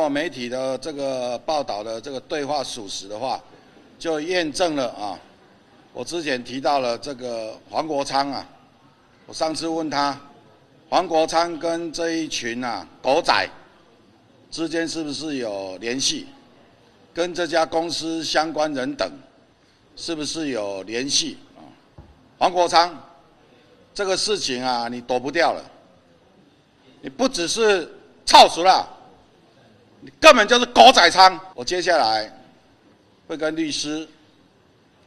有媒体的这个报道的这个对话属实的话，就验证了啊，我之前提到了这个黄国昌啊，我上次问他，黄国昌跟这一群狗仔之间是不是有联系，跟这家公司相关人等是不是有联系啊？黄国昌这个事情啊，你躲不掉了，你不只是操死了。你根本就是狗仔仓！我接下来会跟律师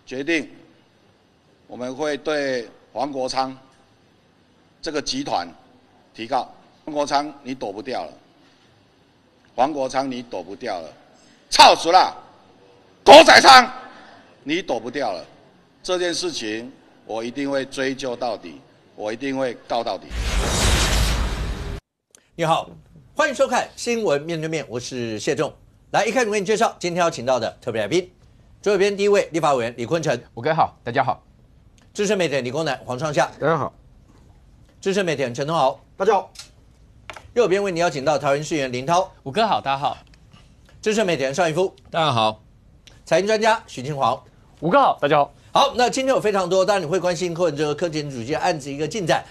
决定，我们会对黄国昌这个集团提告。黄国昌你躲不掉了，黄国昌你躲不掉了，操死了！狗仔仓你躲不掉了，这件事情我一定会追究到底，我一定会告到底。你好。欢迎收看《新闻面对面》，我是谢仲。来，一开始为你介绍今天要请到的特别来宾，左手边第一位立法委员李坤城，我哥好，大家好；资深媒体人理工男黄创夏，大家好；资深媒体人陈东豪，大家好；右边为你邀请到桃园市议员林涛，我哥好，大家好；资深媒体人邵逸夫，大家好；财经专家许清煌，我哥好，大家好。好，那今天有非常多，当然你会关心柯文哲柯检主席案子一个进展，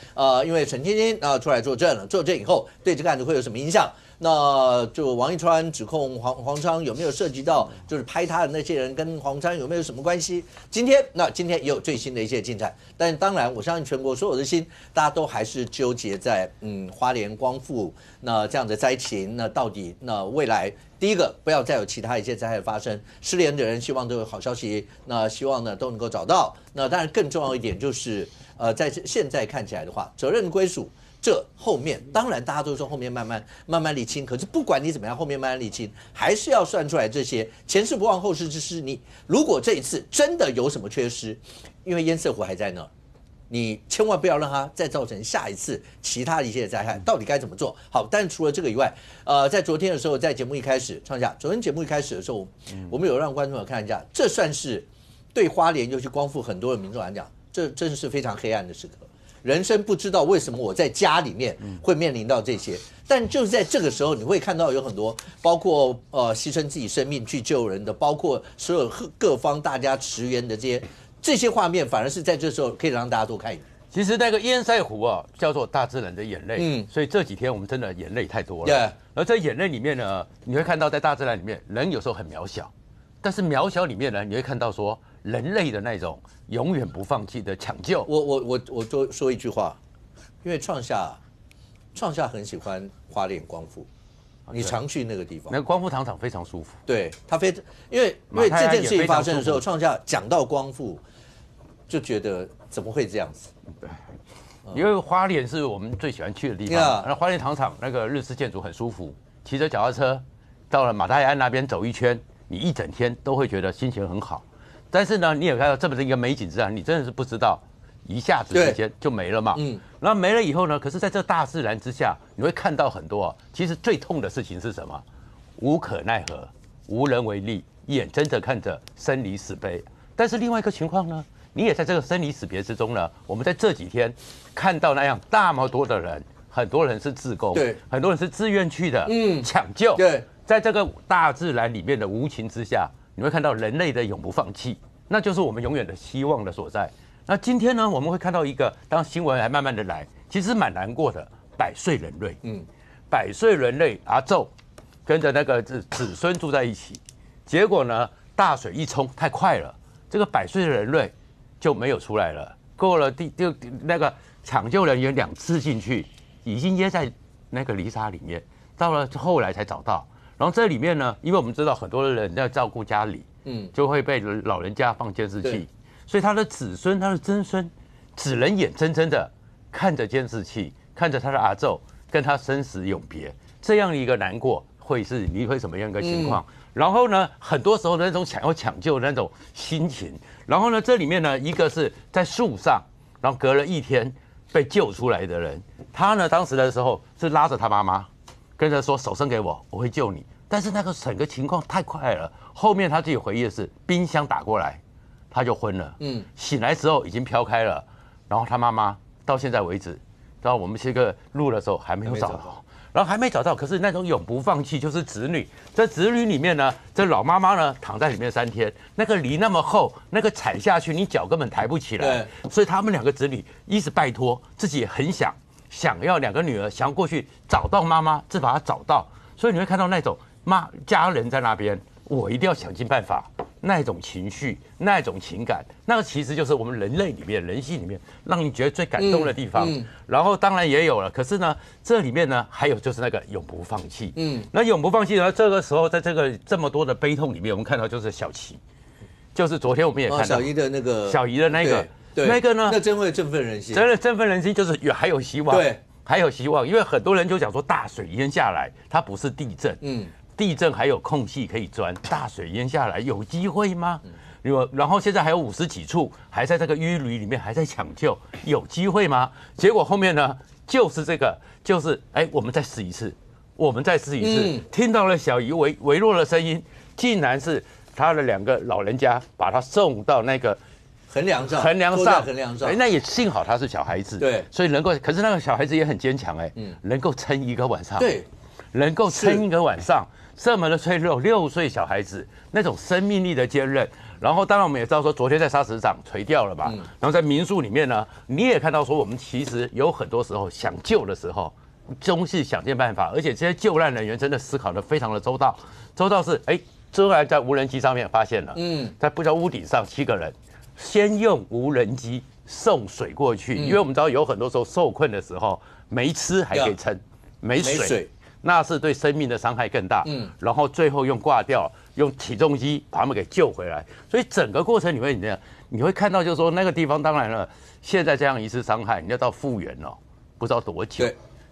因为陈芊芊出来作证了，作证以后对这个案子会有什么影响？那就王一川指控黄昌有没有涉及到，就是拍他的那些人跟黄昌有没有什么关系？今天也有最新的一些进展，但当然我相信全国所有的心，大家都还是纠结在花莲光复那这样的灾情，那到底那未来第一个不要再有其他一些灾害发生，失联的人希望都有好消息，那希望呢都能够找到。那当然更重要一点就是在现在看起来的话，责任归属。这后面当然大家都说后面慢慢理清，可是不管你怎么样，后面慢慢理清，还是要算出来这些前事不忘后事之师。你如果这一次真的有什么缺失，因为烟色湖还在那，你千万不要让它再造成下一次其他的一些灾害。到底该怎么做？好，但是除了这个以外，在昨天的时候，在节目一开始，创下昨天节目一开始的时候，我们有让观众朋友看一下，这算是对花莲尤其光复很多的民众来讲，这真是非常黑暗的时刻。人生不知道为什么我在家里面会面临到这些，但就是在这个时候，你会看到有很多，包括牺牲自己生命去救人的，包括所有各方大家驰援的这些画面，反而是在这时候可以让大家多看一眼。其实那个烟塞湖啊，叫做大自然的眼泪，所以这几天我们真的眼泪太多了。而在眼泪里面呢，你会看到在大自然里面，人有时候很渺小，但是渺小里面呢，你会看到说人类的那种永远不放弃的抢救。我多说一句话，因为创夏很喜欢花莲光复，你常去那个地方，那个光复糖厂非常舒服。对，他因为这件事情发生的时候，创夏讲到光复，就觉得怎么会这样子？因为花莲是我们最喜欢去的地方，那花莲糖厂那个日式建筑很舒服，骑着脚踏车到了马太安那边走一圈，你一整天都会觉得心情很好。但是呢，你也看到这么一个美景之下，你真的是不知道，一下子时间就没了嘛。然后没了以后呢，可是在这大自然之下，你会看到很多其实最痛的事情是什么？无可奈何，无能为力，眼睁着看着生离死别。但是另外一个情况呢，你也在这个生离死别之中呢，我们在这几天看到那样那么多的人，很多人是志工，对，很多人是自愿去的，抢救，对，在这个大自然里面的无情之下。你会看到人类的永不放弃，那就是我们永远的希望的所在。那今天呢，我们会看到一个，当新闻还慢慢的来，其实蛮难过的，100岁人类，100岁人类阿昼跟着那个子孙住在一起，结果呢，大水一冲太快了，这个100岁的人类就没有出来了。过了那个抢救人员2次进去，已经噎在那个泥沙里面，到了后来才找到。然后这里面呢，因为我们知道很多人要照顾家里，就会被老人家放监视器，所以他的子孙、他的曾孙，只能眼睁睁的看着监视器，看着他的阿昼跟他生死永别，这样一个难过你会什么样一个情况？然后呢，很多时候那种想要抢救的那种心情，然后呢，这里面呢，一个是在树上，然后隔了1天被救出来的人，他呢当时的时候是拉着他妈妈。跟着说手伸给我，我会救你。但是那个整个情况太快了，后面他自己回忆的是冰箱打过来，他就昏了。醒来之后已经飘开了。然后他妈妈到现在为止，到我们这个录的时候还没有找到。然后还没找到，可是那种永不放弃就是子女。这子女里面呢，这老妈妈呢躺在里面3天，那个梨那么厚，那个踩下去你脚根本抬不起来。所以他们2个子女一直拜托，自己也很想要2个女儿，想要过去找到妈妈，只把她找到。所以你会看到那种家人在那边，我一定要想尽办法。那种情绪，那种情感，那个其实就是我们人类里面、人性里面，让你觉得最感动的地方。然后当然也有了，可是呢，这里面呢还有就是那个永不放弃。那永不放弃呢，这个时候在这么多的悲痛里面，我们看到就是小琪，就是昨天我们也看到小姨的那个，那个呢，那真会振奋人心，真的振奋人心，就是还有希望，对，还有希望，因为很多人就讲说大水淹下来，它不是地震，地震还有空隙可以钻，大水淹下来有机会吗？然后现在还有50几处还在这个淤泥里面还在抢救，有机会吗？结果后面呢，就是我们再试一次，听到了小姨微弱的声音，竟然是他的2个老人家把他送到那个横梁上，那也幸好他是小孩子，对，所以可是那个小孩子也很坚强，能够撑1个晚上，对，能够撑1个晚上。这么的脆弱，6岁小孩子那种生命力的坚韧，然后当然我们也知道说，昨天在砂石场垂钓了嘛，然后在民宿里面呢，你也看到说，我们其实有很多时候想救的时候，终是想尽办法，而且这些救难人员真的思考的非常的周到是突然在无人机上面发现了，在不知道屋顶上7个人，先用无人机送水过去，因为我们知道有很多时候受困的时候没吃还可以撑，没水。那是对生命的伤害更大，然后最后用挂吊、用起重机把他们给救回来，所以整个过程你会看到，就是说那个地方，当然了，现在这样一次伤害，你要到复原不知道多久，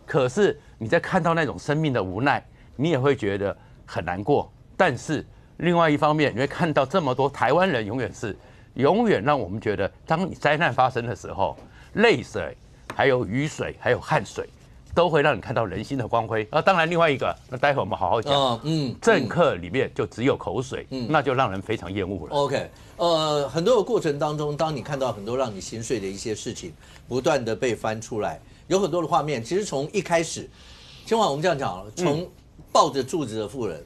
可是你在看到那种生命的无奈，你也会觉得很难过。但是另外一方面，你会看到这么多台湾人永远让我们觉得，当你灾难发生的时候，泪水、还有雨水、还有汗水。都会让你看到人心的光辉。当然另外一个，那待会我们好好讲。政客里面就只有口水，那就让人非常厌恶了。OK， 很多的过程当中，当你看到很多让你心碎的一些事情，不断的被翻出来，有很多的画面。其实从一开始，今晚我们这样讲了，从抱着柱子的妇人，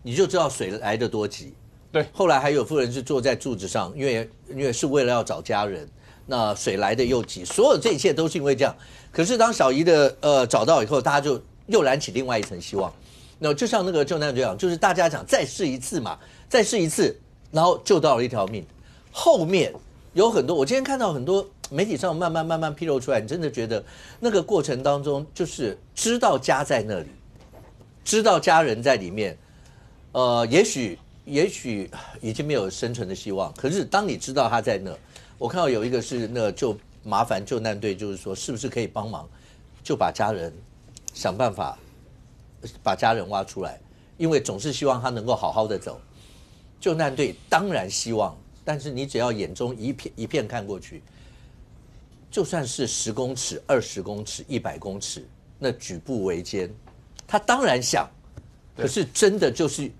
你就知道水来得多急。对，后来还有妇人是坐在柱子上，因为是为了要找家人。那水来的又急，所有这一切都是因为这样。可是当小姨的找到以后，大家就又燃起另外一层希望。那就像那个救难队长，就是大家讲再试一次嘛，再试一次，然后救到了一条命。后面有很多，我今天看到很多媒体上慢慢披露出来，你真的觉得那个过程当中，就是知道家在那里，知道家人在里面，也许已经没有生存的希望。可是当你知道他在那。我看到有一个是那就麻烦救难队，就是说是不是可以帮忙，就把家人想办法把家人挖出来，因为总是希望他能够好好的走。救难队当然希望，但是你只要眼中一片看过去，就算是10公尺、20公尺、100公尺，那举步维艰，他当然想，可是真的就是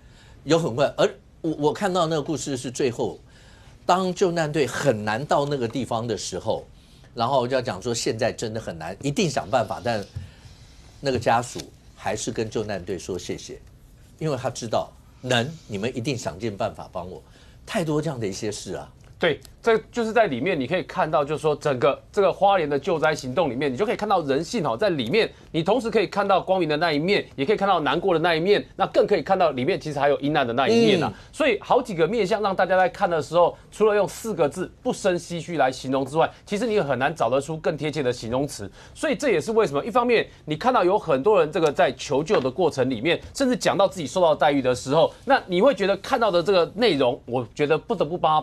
有很快。而我看到那个故事是最后。当救难队很难到那个地方的时候，然后就要讲说现在真的很难，一定想办法，但那个家属还是跟救难队说谢谢，因为他知道你们一定想尽办法帮我，太多这样的一些事啊。对，这就是在里面你可以看到，就是说整个这个花莲的救灾行动里面，你就可以看到人性在里面，你同时可以看到光明的那一面，也可以看到难过的那一面，那更可以看到里面其实还有阴暗的那一面啊。所以好几个面向让大家在看的时候，除了用4个字不胜唏嘘来形容之外，其实你也很难找得出更贴切的形容词。所以这也是为什么一方面你看到有很多人这个在求救的过程里面，甚至讲到自己受到待遇的时候，那你会觉得看到的这个内容，我觉得不得不帮他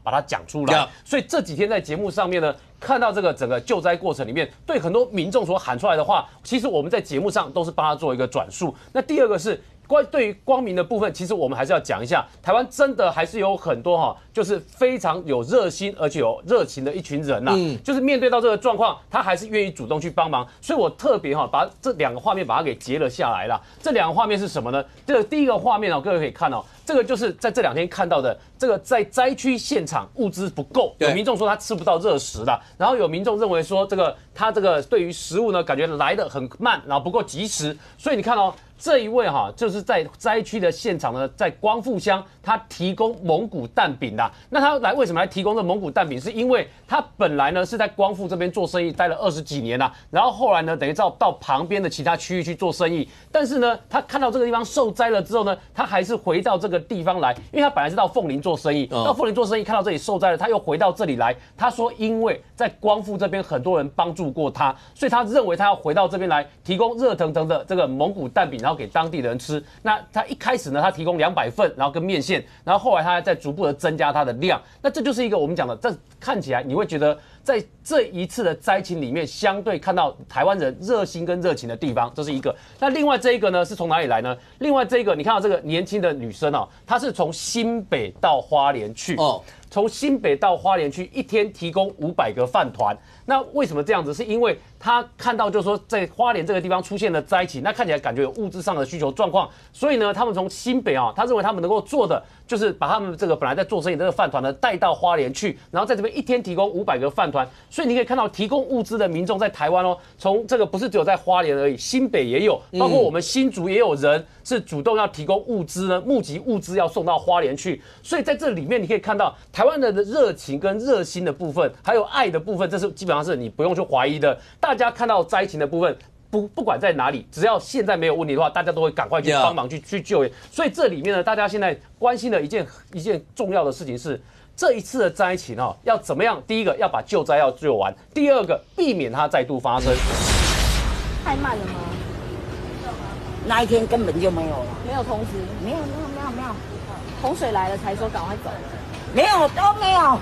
把它讲出来。所以这几天在节目上面呢，看到这个整个救灾过程里面，对很多民众所喊出来的话，其实我们在节目上都是帮他做一个转述。那第二个是对于光明的部分，其实我们还是要讲一下，台湾真的还是有很多就是非常有热心而且有热情的一群人呐。就是面对到这个状况，他还是愿意主动去帮忙。所以我特别把这2个画面把它给截了下来了。这2个画面是什么呢？这个第一个画面各位可以看这个就是在这2天看到的，这个在灾区现场物资不够，有民众说他吃不到热食了，然后有民众认为说他这个对于食物呢感觉来得很慢，然后不够及时，所以你看这一位就是在灾区的现场呢，在光复乡，他提供蒙古蛋饼啦。那他为什么来提供这蒙古蛋饼？是因为他本来呢是在光复这边做生意，待了20几年啦，然后后来呢等于到旁边的其他区域去做生意，但是呢他看到这个地方受灾了之后呢，他还是回到这个地方来，因为他本来是到凤林做生意，到凤林做生意看到这里受灾了，他又回到这里来。他说因为在光复这边很多人帮助过他，所以他认为他要回到这边来提供热腾腾的这个蒙古蛋饼，然后给当地人吃。那他一开始呢，他提供200份，然后跟面线，然后后来他还在逐步的增加它的量。那这就是一个我们讲的，这看起来你会觉得在这一次的灾情里面，相对看到台湾人热心跟热情的地方，这是一个。那另外这一个呢，是从哪里来呢？另外这一个，你看到这个年轻的女生她是从新北到花莲去从新北到花莲去，一天提供500个饭团。那为什么这样子？是因为他看到就是说在花莲这个地方出现了灾情，那看起来感觉有物质上的需求状况，所以呢，他们从新北他认为他们能够做的就是把他们这个本来在做生意的这个饭团呢带到花莲去，然后在这边一天提供500个饭团。所以你可以看到提供物资的民众在台湾从这个不是只有在花莲而已，新北也有，包括我们新竹也有人是主动要提供物资呢，募集物资要送到花莲去。所以在这里面你可以看到台湾人的热情跟热心的部分，还有爱的部分，这是基本上是你不用去怀疑的。大家看到灾情的部分，不管在哪里，只要现在没有问题的话，大家都会赶快去帮忙去救援。所以这里面呢，大家现在关心的一件重要的事情是，这一次的灾情要怎么样？第一个要把救灾要救完，第二个避免它再度发生。太慢了吗？那一天根本就没有了，没有通知，没有，洪水来了才说赶快走，没有都没有，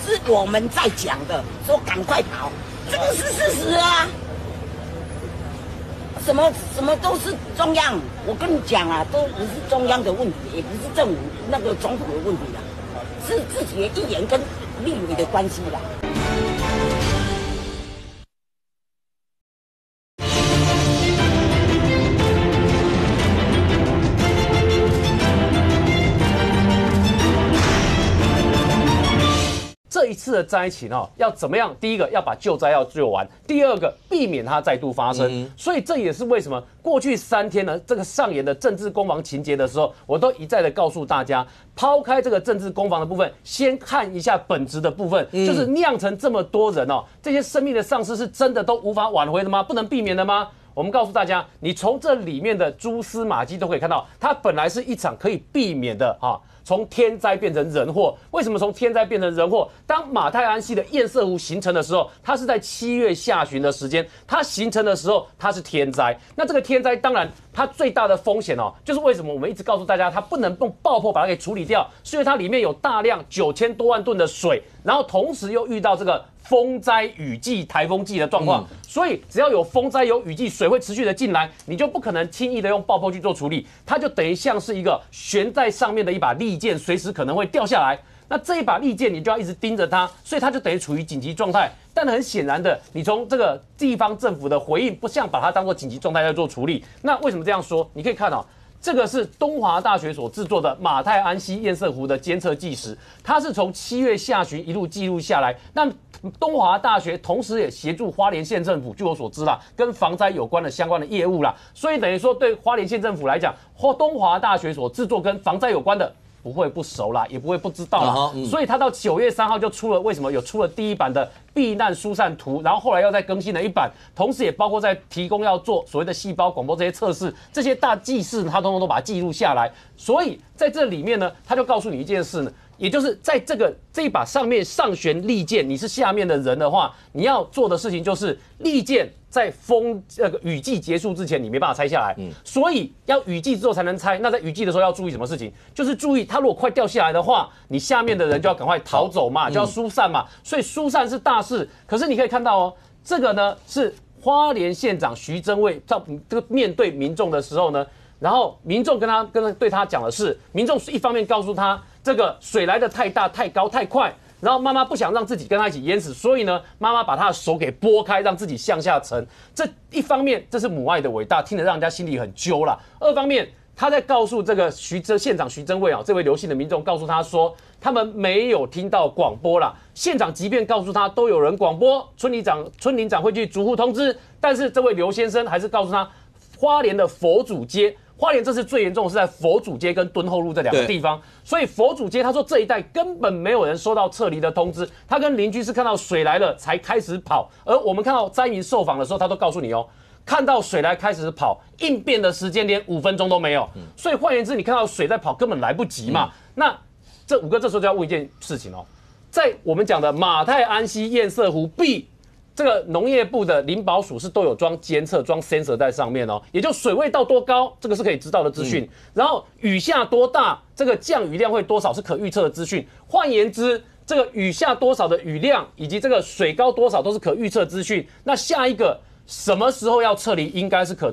是我们在讲的，说赶快跑，这个是事实啊。什么都是中央，我跟你讲啊，都不是中央的问题，也不是政府那个总统的问题啦，是自己的议员跟立委的关系啦。这一次的灾情要怎么样？第一个要把救灾要救完，第二个避免它再度发生。所以这也是为什么过去3天呢，这个上演的政治攻防情节的时候，我都一再的告诉大家，抛开这个政治攻防的部分，先看一下本质的部分，就是酿成这么多人这些生命的丧失是真的都无法挽回的吗？不能避免的吗？我们告诉大家，你从这里面的蛛丝马迹都可以看到，它本来是一场可以避免的从天灾变成人祸。为什么从天灾变成人祸？当马太安溪的堰塞湖形成的时候，它是在7月下旬的时间，它形成的时候它是天灾。那这个天灾当然它最大的风险就是为什么我们一直告诉大家它不能用爆破把它给处理掉，是因为它里面有大量9000多万吨的水，然后同时又遇到这个风灾、雨季、台风季的状况，所以只要有风灾、有雨季，水会持续的进来，你就不可能轻易的用爆破去做处理，它就等于像是一个悬在上面的一把利剑，随时可能会掉下来。那这一把利剑你就要一直盯着它，所以它就等于处于紧急状态。但很显然的，你从这个地方政府的回应，不像把它当作紧急状态在做处理。那为什么这样说？你可以看这个是东华大学所制作的马太安溪堰塞湖的监测计时，它是从7月下旬一路记录下来。那东华大学同时也协助花莲县政府，据我所知跟防灾有关的相关的业务所以等于说对花莲县政府来讲，东华大学所制作跟防灾有关的，不会不熟也不会不知道所以他到9月3号就出了，为什么有出了第1版的避难疏散图，然后后来又再更新了1版，同时也包括在提供要做所谓的细胞广播这些测试，这些大记事他通通都把它记录下来。所以在这里面呢，他就告诉你一件事呢，也就是在这一把上面上悬利剑，你是下面的人的话，你要做的事情就是利剑在雨季结束之前你没办法拆下来，所以要雨季之后才能拆。那在雨季的时候要注意什么事情？就是注意它如果快掉下来的话，你下面的人就要赶快逃走嘛，就要疏散嘛。所以疏散是大事。可是你可以看到这个呢是花莲县长徐榛蔚在这个面对民众的时候呢，然后民众对他讲的是，民众一方面告诉他这个水来的太大、太高、太快。然后妈妈不想让自己跟他一起淹死，所以呢，妈妈把他的手给拨开，让自己向下沉。这一方面，这是母爱的伟大，听得让人家心里很揪啦。二方面，他在告诉这个县长徐祯卫啊，这位刘姓的民众告诉他说，他们没有听到广播啦。县长即便告诉他都有人广播，村里长会去逐户通知，但是这位刘先生还是告诉他，花莲的佛祖街。花莲这次最严重的是在佛祖街跟敦厚路这两个地方，所以佛祖街他说这一带根本没有人收到撤离的通知，他跟邻居是看到水来了才开始跑，而我们看到灾民受访的时候，他都告诉你哦，看到水来开始跑，应变的时间连5分钟都没有，所以换言之，你看到水在跑根本来不及嘛。那这五哥这时候就要问一件事情哦，在我们讲的马太安溪堰塞湖 B。这个农业部的林保署是都有装监测、装 sensor 在上面哦，也就水位到多高，这个是可以知道的资讯。然后雨下多大，这个降雨量会多少是可预测的资讯。换言之，这个雨下多少的雨量，以及这个水高多少都是可预测资讯。那下一个什么时候要撤离，应该是可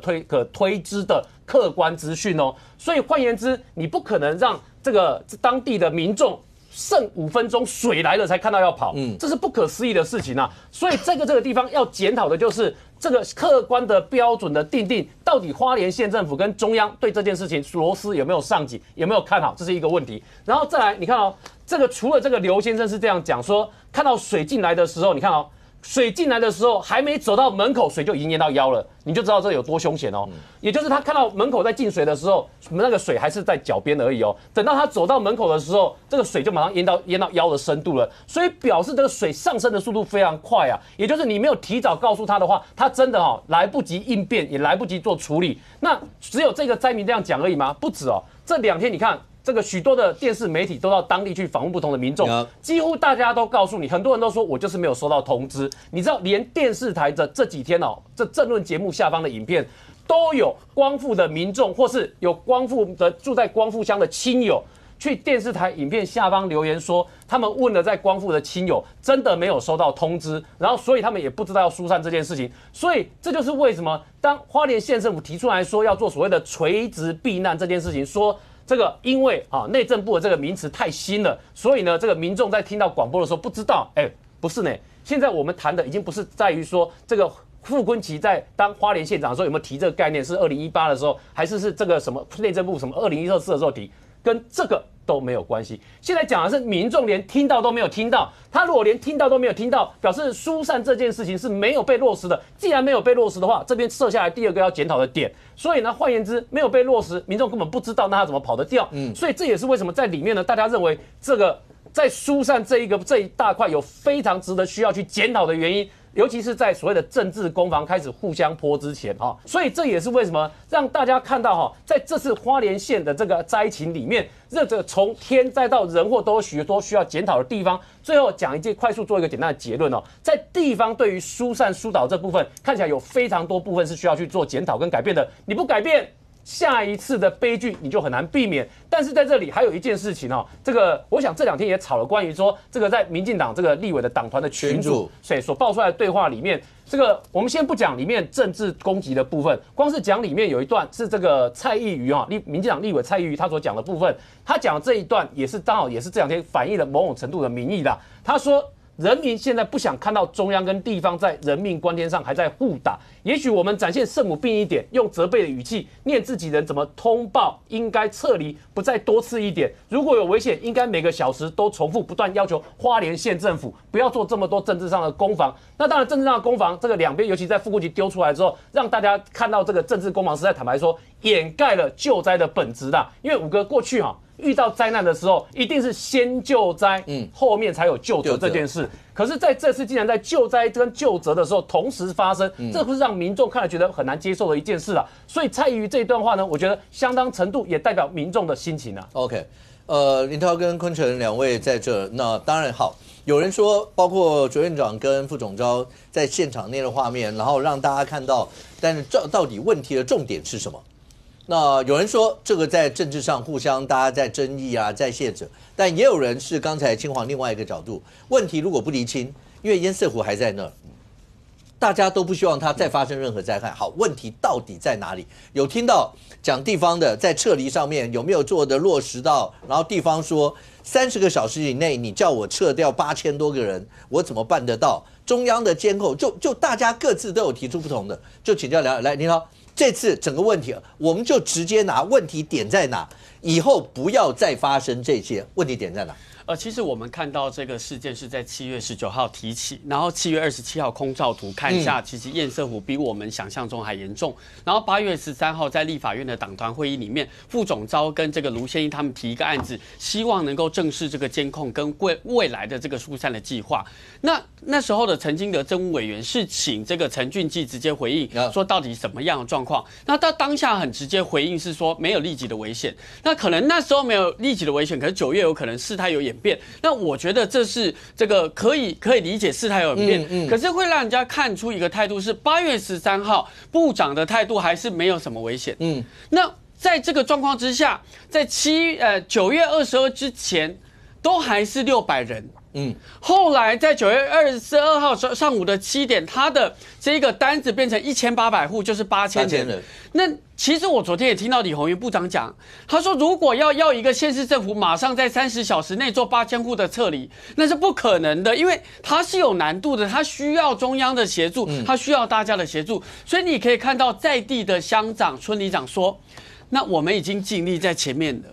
推知的客观资讯哦。所以换言之，你不可能让这个当地的民众。剩5分钟，水来了才看到要跑，这是不可思议的事情啊！所以这个地方要检讨的就是这个客观的标准的定，到底花莲县政府跟中央对这件事情螺丝有没有上紧，有没有看好，这是一个问题。然后再来，你看哦，这个除了这个刘先生是这样讲说，看到水进来的时候，你看哦。水进来的时候，还没走到门口，水就已经淹到腰了，你就知道这有多凶险哦。也就是他看到门口在进水的时候，那个水还是在脚边而已哦。等到他走到门口的时候，这个水就马上淹到腰的深度了，所以表示这个水上升的速度非常快啊。也就是你没有提早告诉他的话，他真的来不及应变，也来不及做处理。那只有这个灾民这样讲而已吗？不止哦，这2天你看。这个许多的电视媒体都到当地去访问不同的民众，几乎大家都告诉你，很多人都说我就是没有收到通知。你知道，连电视台的这几天这政论节目下方的影片，都有光复的民众或是有光复的住在光复乡的亲友，去电视台影片下方留言说，他们问了在光复的亲友，真的没有收到通知，然后所以他们也不知道要疏散这件事情。所以这就是为什么当花莲县政府提出来说要做所谓的垂直避难这件事情，说。这个因为内政部的这个名词太新了，所以呢，这个民众在听到广播的时候不知道，不是呢。现在我们谈的已经不是在于说这个傅昆萁在当花莲县长的时候有没有提这个概念，是2018的时候，还是这个什么内政部什么2014的时候提，跟这个都没有关系。现在讲的是民众连听到都没有听到，他如果连听到都没有听到，表示疏散这件事情是没有被落实的。既然没有被落实的话，这边设下来第2个要检讨的点。所以呢，换言之，没有被落实，民众根本不知道，那他怎么跑得掉？所以这也是为什么在里面呢，大家认为这个在疏散这一大块有非常值得需要去检讨的原因。尤其是在所谓的政治攻防开始互相泼之前所以这也是为什么让大家看到在这次花莲县的这个灾情里面，这个从天灾到人祸都有许多需要检讨的地方。最后讲快速做一个简单的结论在地方对于疏散疏导这部分，看起来有非常多部分是需要去做检讨跟改变的。你不改变，下一次的悲剧你就很难避免。但是在这里还有一件事情这个我想这2天也吵了，关于说这个在民进党这个立委的党团的群组所爆出来的对话里面，这个我们先不讲里面政治攻击的部分，光是讲里面有一段是这个蔡易余民进党立委蔡易余他所讲的部分，他讲的这一段也是刚好也是这2天反映了某种程度的民意啦。他说。人民现在不想看到中央跟地方在人命关天上还在互打，也许我们展现圣母病一点，用责备的语气念自己人怎么通报，应该撤离，不再多次一点。如果有危险，应该每个小时都重复不断要求花莲县政府不要做这么多政治上的攻防。那当然，政治上的攻防，这个2边尤其在副国级丢出来之后，让大家看到这个政治攻防实在坦白说，掩盖了救灾的本质啦。因为5哥过去遇到灾难的时候，一定是先救灾，后面才有救责这件事。可是在这次竟然在救灾跟救责的时候同时发生，这不是让民众看了觉得很难接受的一件事啊。所以蔡易余这一段话呢，我觉得相当程度也代表民众的心情啊。OK，林涛跟坤城2位在这，那当然好。有人说，包括卓院长跟副总召在现场内的画面，然后让大家看到，但是到底问题的重点是什么？那有人说这个在政治上互相大家在争议啊，在卸责，但也有人是刚才青黄另外一个角度，问题如果不厘清，因为堰塞湖还在那儿，大家都不希望它再发生任何灾害。好，问题到底在哪里？有听到讲地方的在撤离上面有没有做的落实到？然后地方说30个小时以内，你叫我撤掉8000多个人，我怎么办得到？中央的监控，就大家各自都有提出不同的，就请教来林涛，这次整个问题，我们就直接拿问题点在哪，以后不要再发生这些问题点在哪？其实我们看到这个事件是在7月19号提起，然后7月27号空照图看一下，其实堰塞湖比我们想象中还严重。然后8月13号在立法院的党团会议里面，副总召跟这个卢宪英他们提一个案子，希望能够正视这个监控跟未来的这个疏散的计划。那时候的陈金德政务委员是请这个陈俊基直接回应，说到底什么样的状况。那到当下很直接回应是说没有立即的危险。那可能那时候没有立即的危险，可是9月有可能事态有演变。那我觉得这是这个可以理解事态有演变，可是会让人家看出一个态度是8月13号部长的态度还是没有什么危险。那在这个状况之下，在9月22之前都还是600人。后来在9月22号上午的7点，他的这个单子变成1800户，就是8000人。那其实我昨天也听到李鸿源部长讲，他说如果要一个县市政府马上在30小时内做8000户的撤离，那是不可能的，因为它是有难度的，它需要中央的协助，它需要大家的协助。所以你可以看到在地的乡长、村里长说，那我们已经尽力在前面了。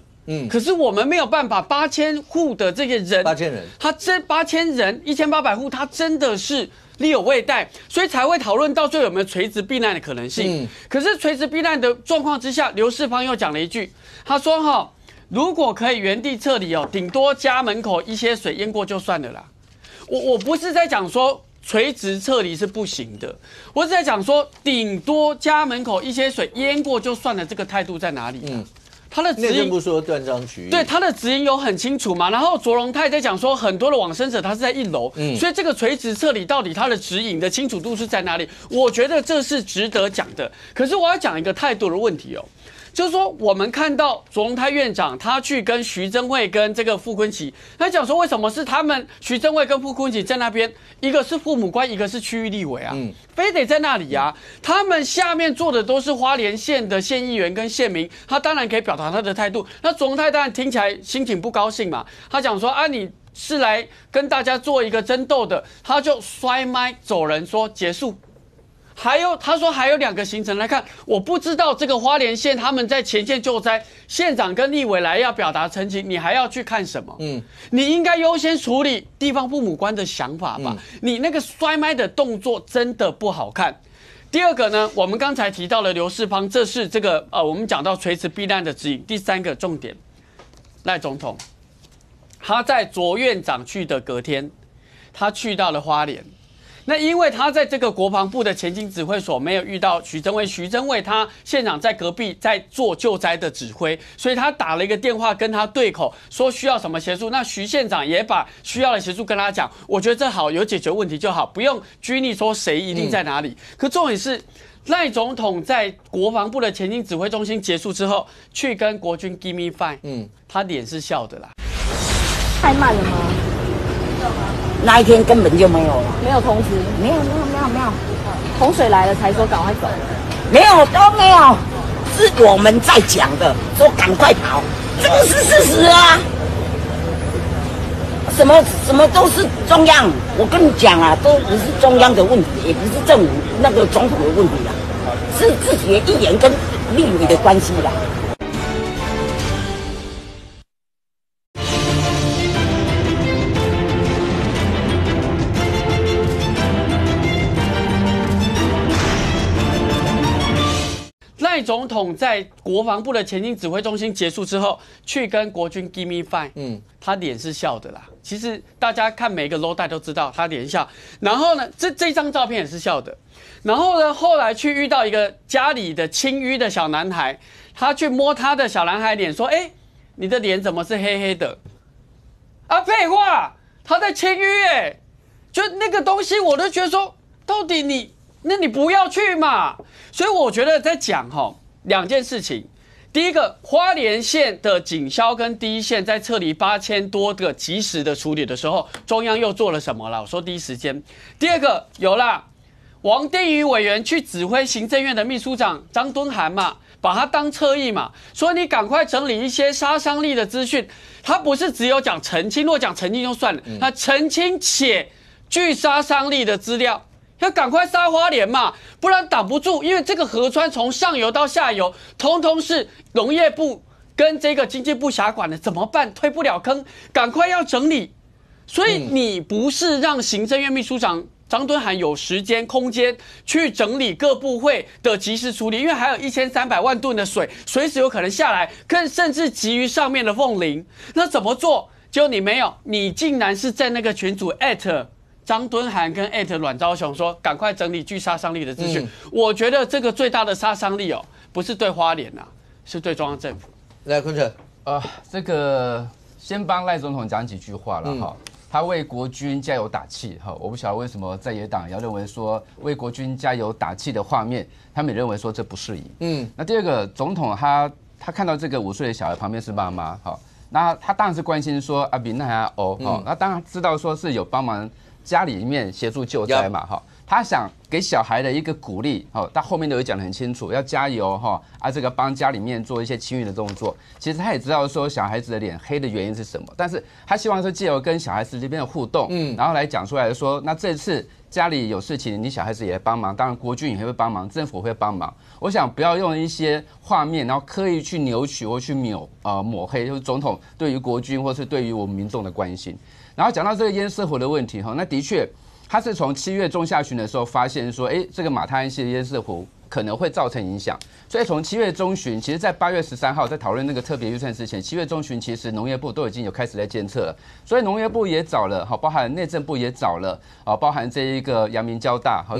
可是我们没有办法，8000户的这个人，8000人，他这8000人1800户，他真的是力有未逮，所以才会讨论到最后有没有垂直避难的可能性。可是垂直避难的状况之下，刘世芳又讲了一句，他说如果可以原地撤离顶多家门口一些水淹过就算了啦。我不是在讲说垂直撤离是不行的，我是在讲说顶多家门口一些水淹过就算了，这个态度在哪里啊？他的指引不说断章取义，对他的指引有很清楚嘛。然后卓荣泰在讲说，很多的往生者他是在1楼，所以这个垂直撤离到底他的指引的清楚度是在哪里？我觉得这是值得讲的。可是我要讲一个态度的问题就是说，我们看到卓荣泰院长他去跟徐榛慧跟这个傅昆萁，他讲说为什么是他们徐榛慧跟傅昆萁在那边，一个是父母官，一个是区域立委啊，非得在那里啊。他们下面做的都是花莲县的县议员跟县民，他当然可以表达他的态度。那卓荣泰当然听起来心情不高兴嘛，他讲说啊，你是来跟大家做一个争斗的，他就摔麦走人说结束。他说还有2个行程来看，我不知道这个花莲县他们在前线救灾，县长跟立委来要表达陈情，你还要去看什么？你应该优先处理地方父母官的想法吧。你那个摔麦的动作真的不好看。第二个呢，我们刚才提到了刘世芳，这是这个我们讲到垂直避难的指引。第3个重点，赖总统他在卓院长去的隔天，他去到了花莲。那因为他在这个国防部的前进指挥所没有遇到徐榛慧他县长在隔壁在做救灾的指挥，所以他打了一个电话跟他对口，说需要什么协助。那徐县长也把需要的协助跟他讲，我觉得这好，有解决问题就好，不用拘泥说谁一定在哪里。可重点是赖总统在国防部的前进指挥中心结束之后，去跟国军 give me five，他脸是笑的啦。太慢了吗？那一天根本就没有了，没有通知，没有，洪水来了才说赶快走，没有都没有，是我们在讲的，说赶快跑，这个是事实啊。什么都是中央，我跟你讲啊，都不是中央的问题，也不是政府那个总统的问题啦，是自己的议员跟立委的关系啦。赖总统在国防部的前进指挥中心结束之后，去跟国军 give me five，他脸是笑的啦。其实大家看每一个 low 带都知道他脸笑。然后呢，这张照片也是笑的。然后呢，后来去遇到一个家里的清淤的小男孩，他去摸他的小男孩脸，说：“哎，你的脸怎么是黑黑的？”啊，废话，他在清淤哎，就那个东西，我都觉得说，到底你不要去嘛。所以我觉得在讲2件事情，第一个，花莲县的警消跟第一线在撤离8000多个及时的处理的时候，中央又做了什么了？我说第一时间。第二个有啦，王定宇委员去指挥行政院的秘书长张敦涵嘛，把他当侧翼嘛，说你赶快整理一些杀伤力的资讯。他不是只有讲澄清，若讲澄清就算了，他澄清且具杀伤力的资料。要赶快杀花莲嘛，不然挡不住。因为这个河川从上游到下游，通通是农业部跟这个经济部辖管的，怎么办？退不了坑，赶快要整理。所以你不是让行政院秘书长张敦涵有时间空间去整理各部会的及时处理，因为还有1300万吨的水，随时有可能下来，更甚至急于上面的凤林，那怎么做？结果你没有，你竟然是在那个群组张敦涵跟阮昭雄说，赶快整理具杀伤力的资讯。我觉得这个最大的杀伤力不是对花莲是对中央政府。来，坤城，这个先帮赖总统讲几句话了哈。他为国军加油打气哈，我不晓得为什么在野党要认为说为国军加油打气的画面，他们也认为说这不适宜。那第二个，总统他看到这个5岁的小孩旁边是妈妈哈，那他当然是关心说阿炳那那当然知道说是有帮忙。家里面协助救灾嘛，哈，他想给小孩的一个鼓励，哈，他后面都有讲得很清楚，要加油，哈，这个帮家里面做一些清运的动作。其实他也知道说小孩子的脸黑的原因是什么，但是他希望说借由跟小孩子这边的互动，然后来讲出来说，那这次家里有事情，你小孩子也帮忙，当然国军也会帮忙，政府会帮忙。我想不要用一些画面，然后刻意去扭曲或去抹黑，就是总统对于国军或是对于我们民众的关心。然后讲到这个烟色湖的问题哈，那的确，他是从7月中下旬的时候发现说，这个马太安溪的烟色湖可能会造成影响，所以从7月中旬，其实在8月13号在讨论那个特别预算之前，7月中旬其实农业部都已经有开始在监测了，所以农业部也找了，包含内政部也找了，包含这一个阳明交大和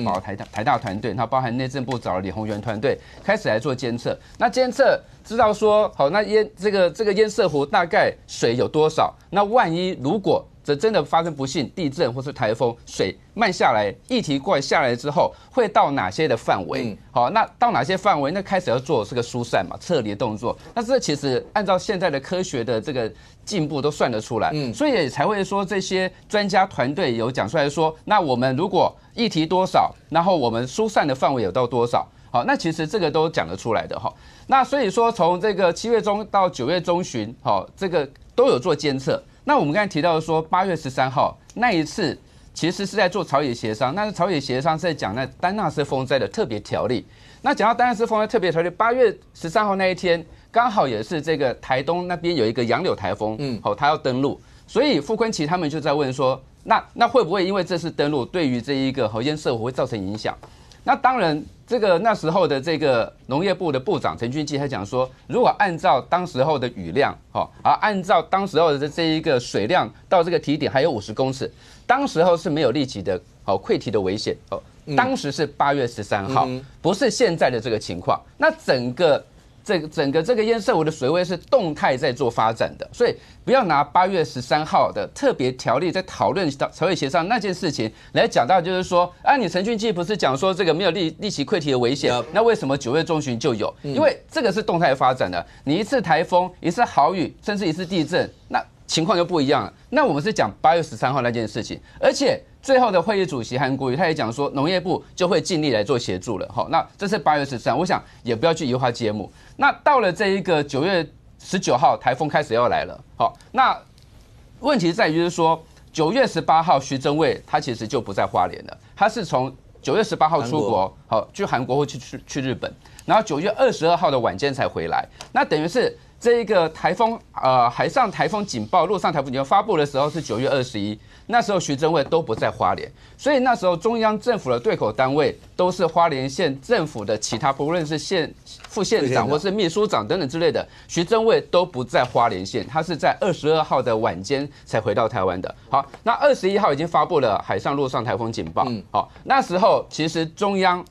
台大团队，包含内政部找了李鸿源团队开始来做监测，那监测。知道说好，那这个烟色湖大概水有多少？那万一如果这真的发生不幸地震或是台风，水漫下来，议题过来下来之后，会到哪些的范围？好，那到哪些范围？那开始要做这个疏散嘛，撤离的动作。那这其实按照现在的科学的这个进步都算得出来，所以也才会说这些专家团队有讲出来说，那我们如果议题多少，然后我们疏散的范围有到多少？好，那其实这个都讲得出来的哈。那所以说，从这个7月中到9月中旬，好，这个都有做监测。那我们刚才提到说，8月13号那一次，其实是在做朝野协商。那朝野协商是在讲那丹纳斯风灾的特别条例。那讲到丹纳斯风灾特别条例，8月13号那一天，刚好也是这个台东那边有一个杨柳台风，它要登陆，所以傅昆萁他们就在问说，那会不会因为这次登陆，对于这一个烟色湖会造成影响？那当然，这个那时候的这个农业部的部长陈俊基他讲说，如果按照当时候的雨量，按照当时候的这一个水量到这个堤点还有50公尺，当时候是没有立即的溃堤的危险。当时是8月13号，不是现在的这个情况。那整个这个烟色湖的水位是动态在做发展的，所以不要拿8月13号的特别条例在讨论朝野协商那件事情来讲到，就是说，你陈俊基不是讲说这个没有立即溃堤的危险，那为什么9月中旬就有？因为这个是动态发展的，你一次台风，一次豪雨，甚至一次地震，那情况就不一样了。那我们是讲8月13号那件事情，而且最后的会议主席韩国瑜他也讲说，农业部就会尽力来做协助了。好，那这是8月13，我想也不要去移花接木。那到了这一个9月19号，台风开始要来了。好，那问题在于就是说，9月18号徐榛蔚他其实就不在花莲了，他是从9月18号出国，好去韩国或去日本，然后9月22号的晚间才回来。那等于是这一个台风海上台风警报、陆上台风警报发布的时候是9月21。那时候徐榛蔚都不在花莲，所以那时候中央政府的对口单位都是花莲县政府的其他，不论是副县长或是秘书长等等之类的，徐榛蔚都不在花莲县，他是在22号的晚间才回到台湾的。好，那21号已经发布了海上陆上台风警报。好，那时候其实中央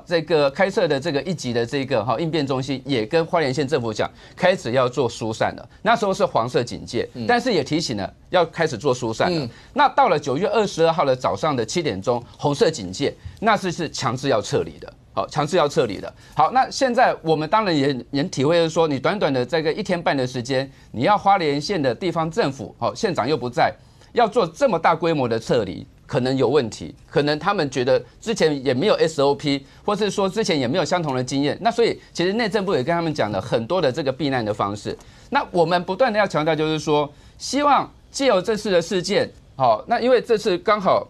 这个开设的这个1级的这个应变中心也跟花莲县政府讲，开始要做疏散了。那时候是黄色警戒，但是也提醒了要开始做疏散了。那到了9月22号的早上的7点钟，红色警戒，那是强制要撤离的。好，强制要撤离的。好，那现在我们当然也能体会说，你短短的这个1天半的时间，你要花莲县的地方政府，县长又不在，要做这么大规模的撤离。可能有问题，可能他们觉得之前也没有 SOP， 或是说之前也没有相同的经验。那所以其实内政部也跟他们讲了很多的这个避难的方式。那我们不断的要强调，就是说，希望藉由这次的事件，好，那因为这次刚好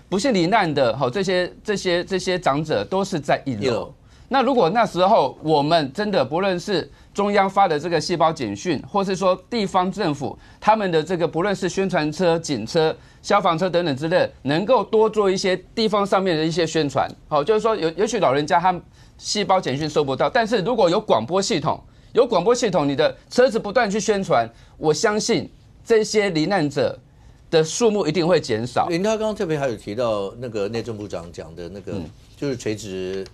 不幸罹难的，好，这些长者都是在1楼。那如果那时候我们真的不论是中央发的这个细胞简讯，或是说地方政府他们的这个不论是宣传车、警车、消防车等等之类，能够多做一些地方上面的一些宣传，好，就是说也许老人家他细胞简讯收不到，但是如果有广播系统，你的车子不断去宣传，我相信这些罹难者的数目一定会减少。林涛刚刚特别还有提到那个内政部长讲的那个，就是垂直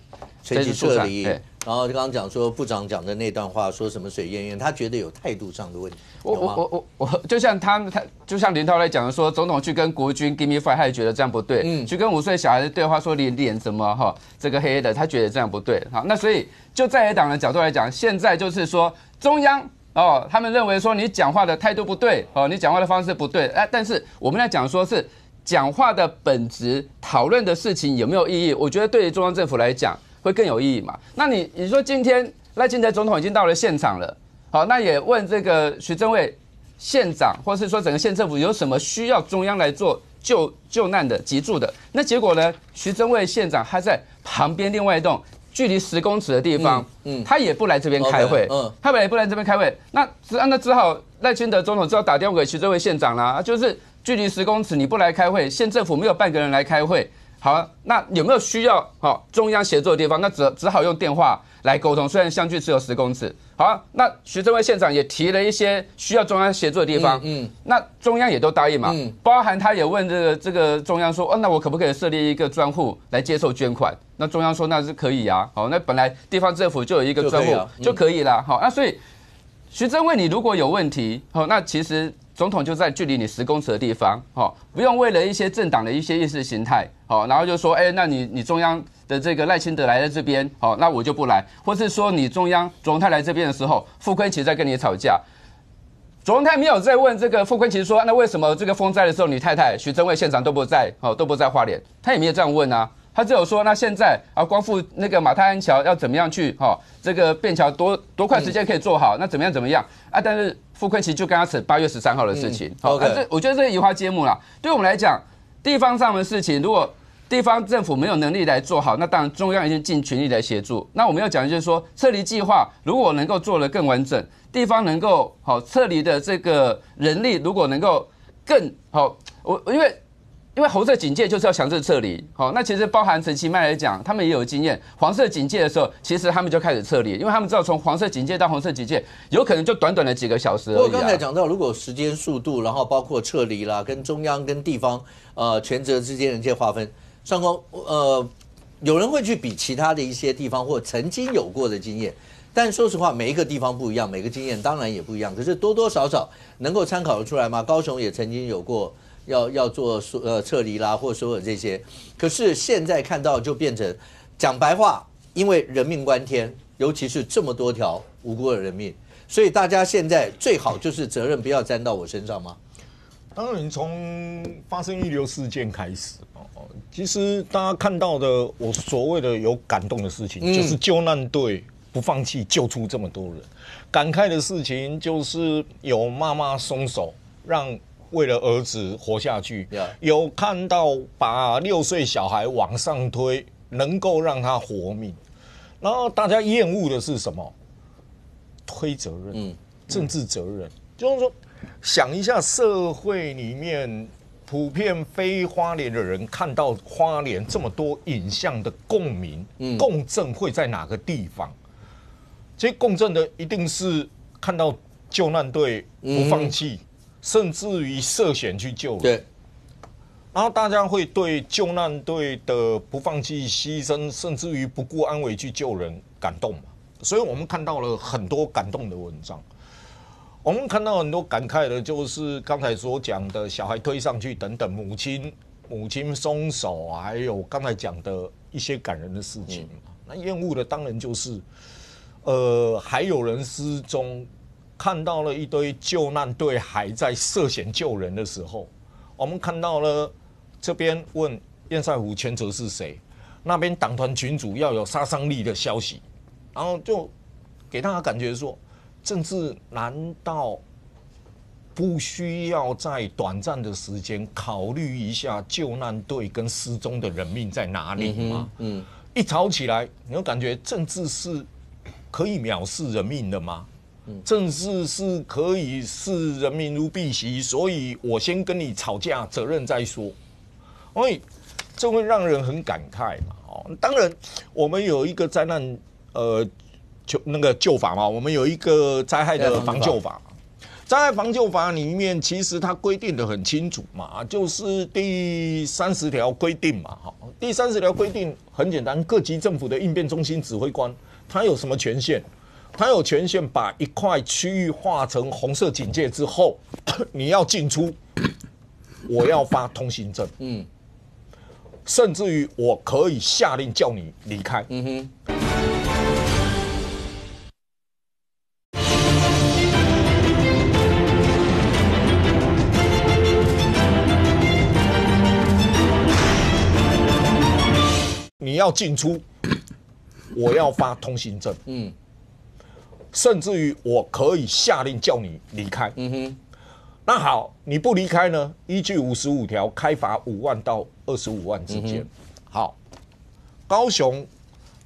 撤离，然后刚刚讲说部长讲的那段话，说什么水淹淹，他觉得有态度上的问题。我就像他就像林涛来讲说，总统去跟国军 give me five， 他也觉得这样不对。去跟5岁小孩的对话说你脸怎么这个黑黑的，他觉得这样不对。好，那所以就在野党的角度来讲，现在就是说中央。他们认为说你讲话的态度不对，你讲话的方式不对，但是我们来讲说是讲话的本质，讨论的事情有没有意义？我觉得对于中央政府来讲会更有意义嘛。那你说今天赖清德总统已经到了现场了，好，那也问这个徐正伟县长，或是说整个县政府有什么需要中央来做救难的急助的？那结果呢？徐正伟县长他在旁边另外一栋距离10公尺的地方，他也不来这边开会，他本来不来这边开会，那只好赖清德总统只好打电话给徐正伟县长啦，就是距离10公尺你不来开会，县政府没有半个人来开会，好，那有没有需要中央协作的地方？那只好用电话来沟通，虽然相距只有10公尺。好，那徐正伟县长也提了一些需要中央协作的地方，那中央也都答应嘛，包含他也问这个中央说，那我可不可以设立一个专户来接受捐款？那中央说那是可以啊，好，那本来地方政府就有一个专户就可以了，好，那所以徐正伟你如果有问题，好，那其实总统就在距离你10公尺的地方，不用为了一些政党的一些意识形态，然后就说，那你中央的这个赖清德来在这边，那我就不来，或是说你中央卓荣泰来这边的时候，傅昆萁在跟你吵架，卓荣泰没有在问这个傅昆萁说，那为什么这个风灾的时候你太太徐正伟县长都不在花莲，他也没有这样问啊。他只有说，那现在光复那个马太安桥要怎么样去这个便桥多快时间可以做好？那怎么样啊？但是傅昆萁就跟他扯8月13号的事情。我觉得这个移花接木啦。对我们来讲，地方上的事情，如果地方政府没有能力来做好，那当然中央一定尽全力来协助。那我们要讲的就是说，撤离计划如果能够做得更完整，地方能够撤离的这个人力如果能够更好，因为红色警戒就是要强制撤离，那其实包含陈其迈来讲，他们也有经验。黄色警戒的时候，其实他们就开始撤离，因为他们知道从黄色警戒到红色警戒，有可能就短短的几个小时而已。我刚才讲到，如果时间、速度，然后包括撤离啦，跟中央跟地方权责之间的这些划分，上空有人会去比其他的一些地方或曾经有过的经验。但说实话，每一个地方不一样，每个经验当然也不一样。可是多多少少能够参考得出来吗？高雄也曾经有过。要做撤离啦，或所有这些，可是现在看到就变成讲白话，因为人命关天，尤其是这么多条无辜的人命，所以大家现在最好就是责任不要沾到我身上吗？当然，从发生1流事件开始，其实大家看到的我所谓的有感动的事情，就是救难队不放弃救出这么多人，感慨的事情就是有妈妈松手让。为了儿子活下去，有看到把6岁小孩往上推，能够让他活命。然后大家厌恶的是什么？推责任，政治责任。就是说，想一下社会里面普遍非花莲的人看到花莲这么多影像的共鸣，共振会在哪个地方？其实共振的一定是看到救难队不放弃。甚至于涉险去救人，对，然后大家会对救难队的不放弃、牺牲，甚至于不顾安危去救人感动嘛。所以我们看到了很多感动的文章，我们看到很多感慨的，就是刚才所讲的小孩推上去等等，母亲松手，还有刚才讲的一些感人的事情嘛。那厌恶的当然就是，还有人失踪。看到了一堆救难队还在涉险救人的时候，我们看到了这边问堰塞湖全责是谁，那边党团群组要有杀伤力的消息，然后就给大家感觉说，政治难道不需要在短暂的时间考虑一下救难队跟失踪的人命在哪里吗？一吵起来，你会感觉政治是可以藐视人命的吗？政治是可以视人民如敝屣，所以我先跟你吵架，责任再说。所以这会让人很感慨嘛。当然，我们有一个灾难救法嘛，我们有一个灾害的防救法。灾害防救法里面，其实它规定的很清楚嘛，就是第30条规定嘛。第30条规定很简单，各级政府的应变中心指挥官，他有什么权限？他有权限把一块区域划成红色警戒之后，你要进出，我要发通行证，甚至于我可以下令叫你离开。你要进出，我要发通行证，甚至于我可以下令叫你离开。那好，你不离开呢？依据55条，开罚5万到25万之间。好，高雄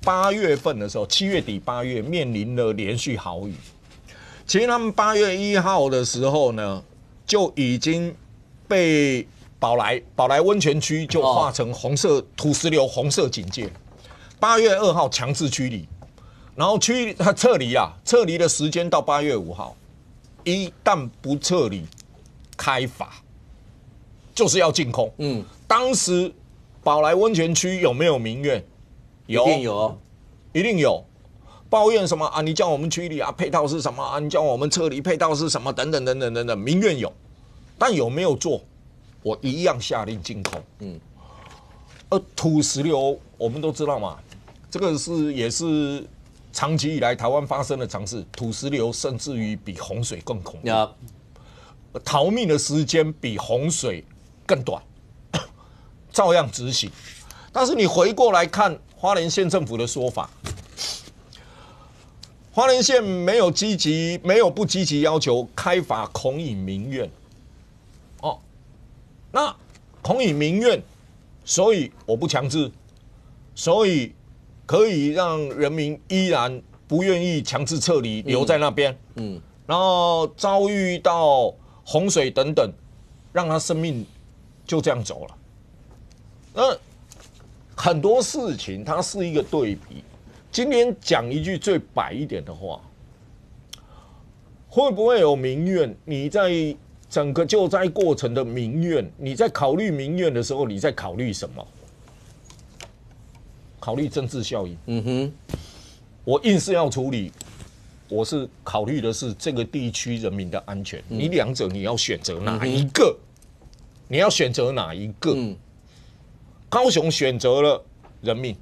8月份的时候，7月底8月面临了连续豪雨。其实他们8月1号的时候呢，就已经被宝来温泉区就划成红色土石流红色警戒。8月2号强制驱离，然后他撤离的时间到8月5号，一旦不撤离，开罚，就是要净空。当时宝来温泉区有没有民怨？有，一定有。抱怨什么啊？你叫我们驱离啊？配套是什么啊？你叫我们撤离，配套是什么？等等等等等等，民怨有，但有没有做？我一样下令净空。土石流我们都知道嘛，这个也是长期以来台湾发生的常事。土石流甚至于比洪水更恐怖，逃命的时间比洪水更短，照样执行。但是你回过来看花莲县政府的说法，花莲县没有不积极要求开罚恐引民怨。那恐引民怨，所以我不强制，所以可以让人民依然不愿意强制撤离，留在那边。然后遭遇到洪水等等，让他生命就这样走了。那很多事情它是一个对比。今天讲一句最白一点的话，会不会有民怨？你在整个救灾过程的民怨，你在考虑民怨的时候，你在考虑什么？考虑政治效应。我硬是要处理，我是考虑的是这个地区人民的安全。你两者你要选择哪一个？你要选择哪一个？高雄选择了人命，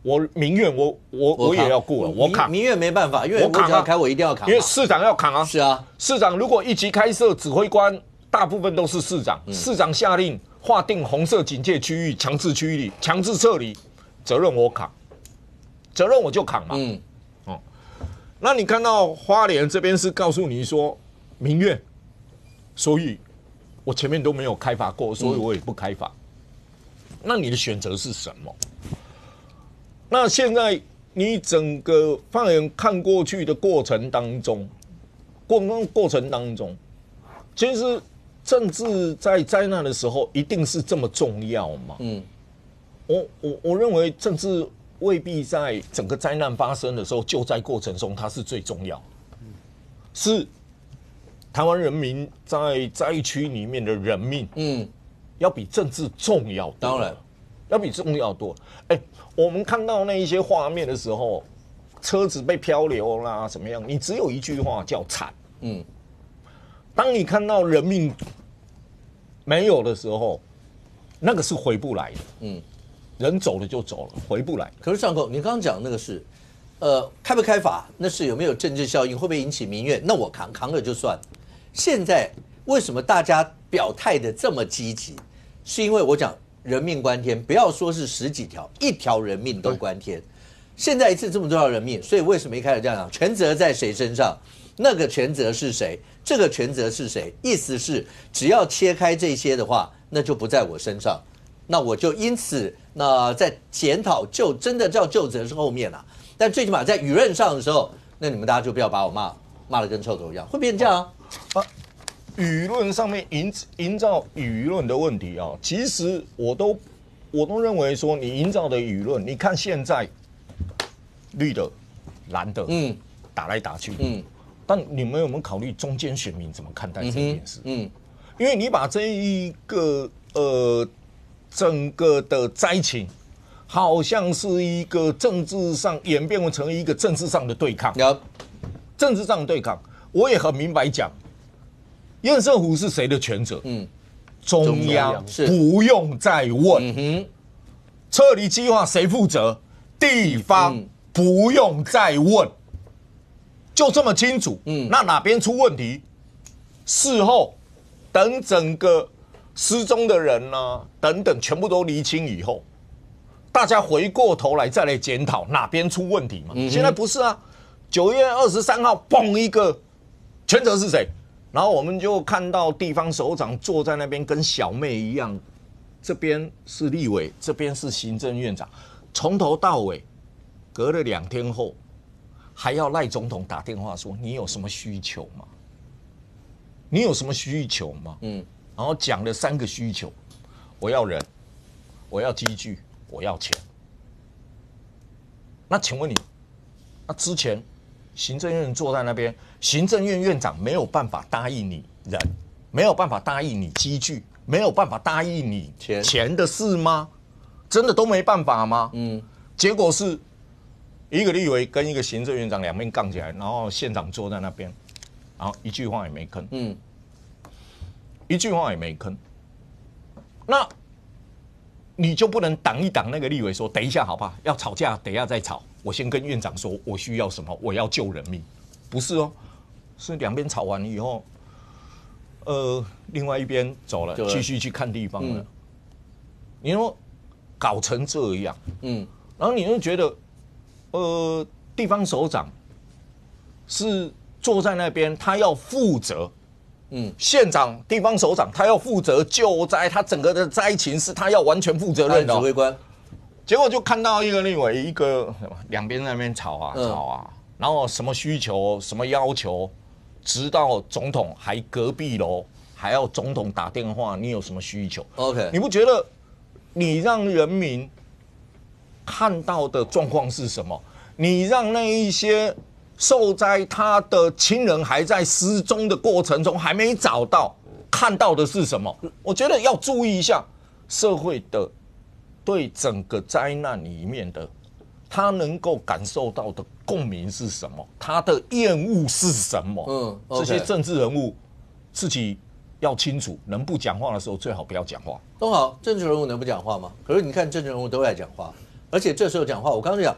我民怨我也要顾了，我扛。民怨没办法，因为我只要开，我一定要扛。因为市长要扛啊。是啊，市长如果一级开设，指挥官大部分都是市长。市长下令划定红色警戒区域，强制驱离、强制撤离，责任我扛，责任我就扛嘛。那你看到花莲这边是告诉你说民怨，所以我前面都没有开罚过，所以我也不开罚。那你的选择是什么？那现在你整个放眼看过去的过程当中，其实政治在灾难的时候一定是这么重要吗？我认为政治未必在整个灾难发生的时候，救灾过程中它是最重要，是台湾人民在灾区里面的人命，要比政治重要多，当然要比重要多。我们看到那一些画面的时候，车子被漂流啦，怎么样？你只有一句话叫惨。当你看到人命没有的时候，那个是回不来的。人走了就走了，回不来。可是上口，你刚刚讲那个是，开不开罚，那是有没有政治效应，会不会引起民怨？那我扛了就算。现在为什么大家表态的这么积极？是因为我讲人命关天，不要说是10几条，1条人命都关天。现在一次这么多条人命，所以为什么一开始这样讲，全责在谁身上？那个全责是谁？这个全责是谁？意思是只要切开这些的话，那就不在我身上，那我就因此那在检讨真的叫究责是后面啦，但最起码在舆论上的时候，那你们大家就不要把我骂得跟臭头一样，会变成这样啊。舆论上面营造舆论的问题啊，其实我都认为说，你营造的舆论，你看现在绿的、蓝的，打来打去，但你们有没有考虑中间选民怎么看待这件事？因为你把这一个整个的灾情，好像是一个政治上演变成一个政治上的对抗，政治上的对抗，我也很明白讲。燕圣湖是谁的全责？中央不用再问。撤离计划谁负责？地方不用再问，就这么清楚。那哪边出问题？事后等整个失踪的人呢，等等全部都厘清以后，大家回过头来再来检讨哪边出问题嘛。现在不是啊，9月23号嘣一个，全责是谁？然后我们就看到地方首长坐在那边跟小妹一样，这边是立委，这边是行政院长，从头到尾隔了2天后，还要赖总统打电话说你有什么需求吗？你有什么需求吗？然后讲了3个需求，我要人，我要机具，我要钱。那请问你，那之前行政院坐在那边，行政院院长没有办法答应你人，没有办法答应你机具，没有办法答应你钱的事吗？真的都没办法吗？结果是一个立委跟一个行政院长两边杠起来，然后县长坐在那边，然后一句话也没吭，一句话也没吭。那你就不能挡一挡那个立委说，等一下好不好？要吵架，等一下再吵。我先跟院长说，我需要什么，我要救人命，不是哦，是两边吵完以后，另外一边走了，继续去看地方了。你说搞成这样，然后你就觉得，地方首长是坐在那边，他要负责。县长、地方首长他要负责救灾，他整个的灾情是他要完全负责任的。指挥官，结果就看到一个立委，一个两边在那边吵啊，然后什么需求、什么要求，直到总统还隔壁楼还要总统打电话，你有什么需求 ？OK， 你不觉得你让人民看到的状况是什么？你让那一些受灾他的亲人还在失踪的过程中还没找到，看到的是什么？我觉得要注意一下社会的对整个灾难里面的他能够感受到的共鸣是什么，他的厌恶是什么。这些政治人物自己要清楚，能不讲话的时候最好不要讲话。都好，政治人物能不讲话吗？可是你看政治人物都在讲话，而且这时候讲话，我刚刚讲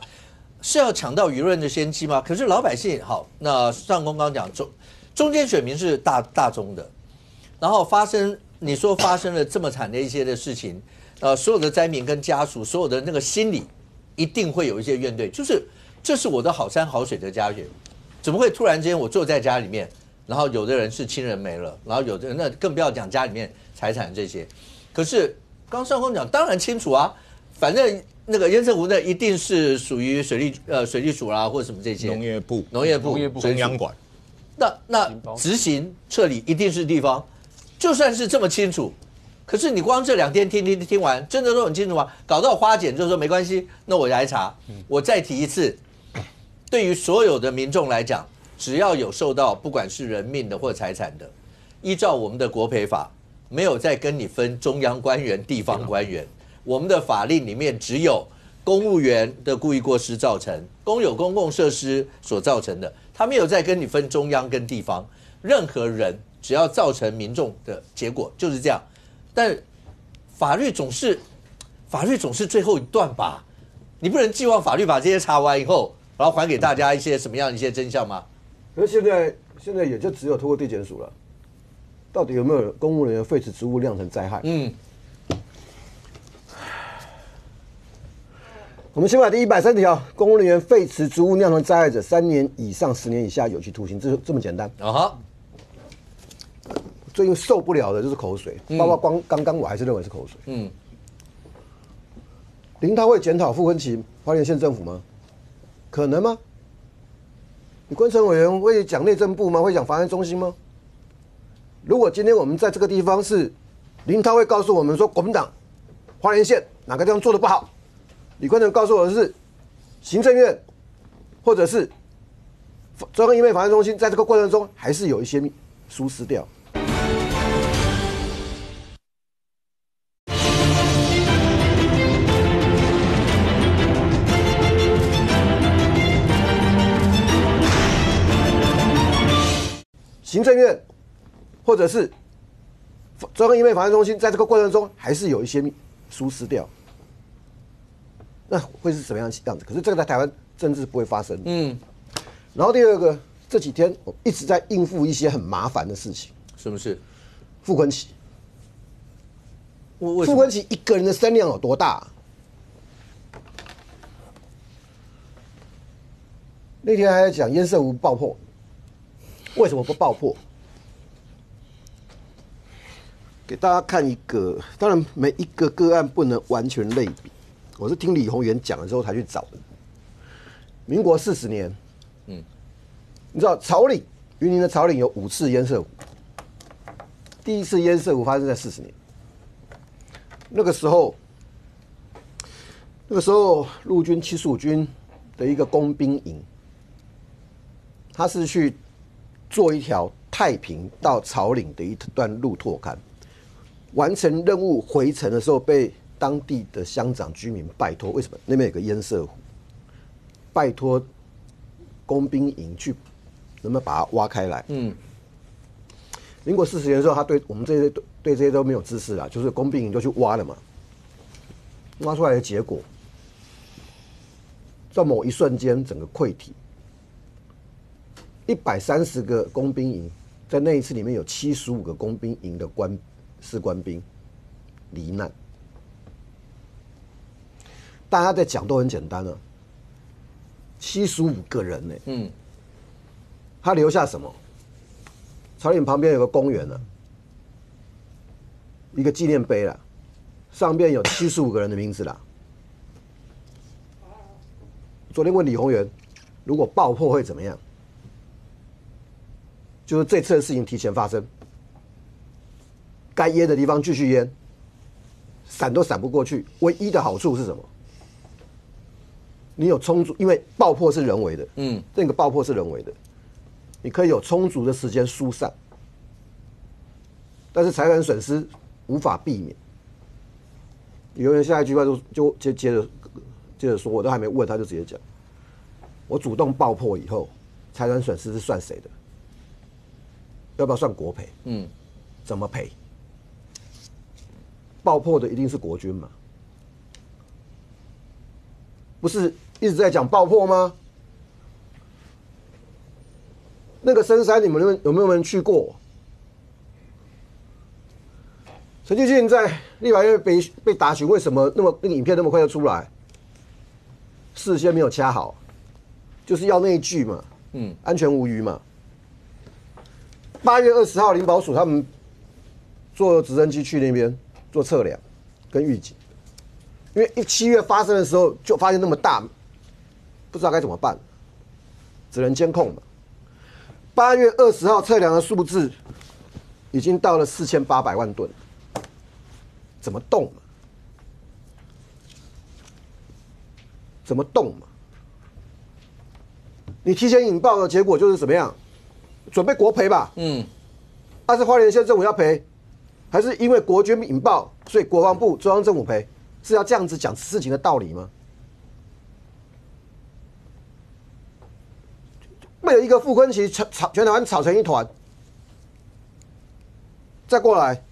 是要抢到舆论的先机吗？可是老百姓好，那上公刚讲中间选民是大宗的，然后你说发生了这么惨的一些的事情，所有的灾民跟家属，所有的那个心理一定会有一些怨怼，就是这是我的好山好水的家园，怎么会突然间我坐在家里面，然后有的人是亲人没了，然后有的人那更不要讲家里面财产这些，可是刚上公讲当然清楚啊，反正那个淹圣湖呢，一定是属于水利署啦，或者什么这些农业部中央管。那执行撤离一定是地方，就算是这么清楚，可是你光这2天听完，真的都很清楚吗？搞到花检就说没关系，那我来查。我再提一次，对于所有的民众来讲，只要有受到不管是人命的或财产的，依照我们的国赔法，没有再跟你分中央官员、地方官员。我们的法令里面只有公务员的故意过失造成，公有公共设施所造成的，他没有再跟你分中央跟地方。任何人只要造成民众的结果就是这样，但法律总是最后一段吧？你不能寄望法律把这些查完以后，然后还给大家一些什么样的一些真相吗？可是现在也就只有透过地检署了，到底有没有公务人员废止职务酿成灾害？我们宪法第130条，公务人员废除职务酿成灾害者，3年以上10年以下有期徒刑，这么简单。啊哈。最近受不了的就是口水，包括刚刚我还是认为是口水。嗯。林涛会检讨傅崐萁花莲县政府吗？可能吗？你关程委员会讲内政部吗？会讲法案中心吗？如果今天我们在这个地方是林涛会告诉我们说国民党花莲县哪个地方做得不好，李关程告诉我的是行政院或者是中央医院法案中心在这个过程中还是有一些疏失掉。行政院或者是中央医院法案中心在这个过程中还是有一些疏失掉，那会是什么样子？可是这个在台湾政治不会发生。嗯。然后第二个，这几天我一直在应付一些很麻烦的事情。什么事？傅崐萁。傅崐萁一个人的声量有多大？那天还在讲堰塞湖爆破。为什么不爆破？给大家看一个，当然每一个个案不能完全类比，我是听李鸿源讲了之后才去找的。民国40年，你知道草岭云林的草岭有5次堰塞湖，第一次堰塞湖发生在40年，那个时候陆军75军的一个工兵营，他是去做一条太平到草岭的一段路拓勘，完成任务回程的时候，被当地的乡长居民拜托，为什么那边有个堰塞湖？拜托工兵营去，能不能把它挖开来？民国40年的时候，他对我们对这些都没有知识啦，就是工兵营就去挖了嘛，挖出来的结果，在某一瞬间整个溃堤。130个工兵营，在那一次里面有75个工兵营的士官兵罹难。大家在讲都很简单啊，75个人呢，他留下什么？草岭旁边有个公园呢，一个纪念碑啦，上面有75个人的名字啦。昨天问李鸿源，如果爆破会怎么样？就是这次的事情提前发生，该淹的地方继续淹，闪都闪不过去。唯一的好处是什么？你有充足，因为爆破是人为的，这个爆破是人为的，你可以有充足的时间疏散，但是财产损失无法避免。有人下一句话就接着说，我都还没问他就直接讲，我主动爆破以后，财产损失是算谁的？要不要算国赔？怎么赔？爆破的一定是国军嘛？不是一直在讲爆破吗？那个深山你们有没有人去过？陈继训在立法院被打询，为什么那个影片那么快就出来？事先没有掐好，就是要那一句嘛，安全无虞嘛。8月20号，林保署他们坐直升机去那边做测量跟预警，因为7月发生的时候就发现那么大，不知道该怎么办，只能监控嘛。8月20号测量的数字已经到了4800万吨，怎么动嘛？怎么动嘛？你提前引爆的结果就是怎么样？准备国赔吧，但是花莲县政府要赔，还是因为国军引爆，所以国防部、中央政府赔？是要这样子讲事情的道理吗？为了一个傅崐萁，全台湾吵成一团，再过来，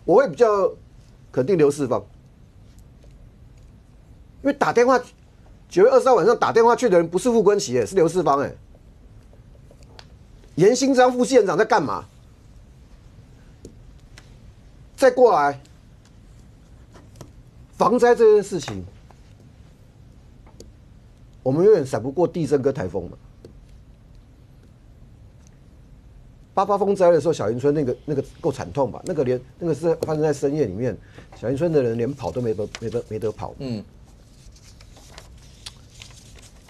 我会比较肯定刘世芳，因为打电话9月20号晚上打电话去的人不是傅崐萁，是刘世芳，严兴章副县长在干嘛？再过来，防灾这件事情，我们永远闪不过地震跟台风嘛。8·8风灾的时候，小林村那个够惨痛吧？那个是发生在深夜里面，小林村的人连跑都没得跑。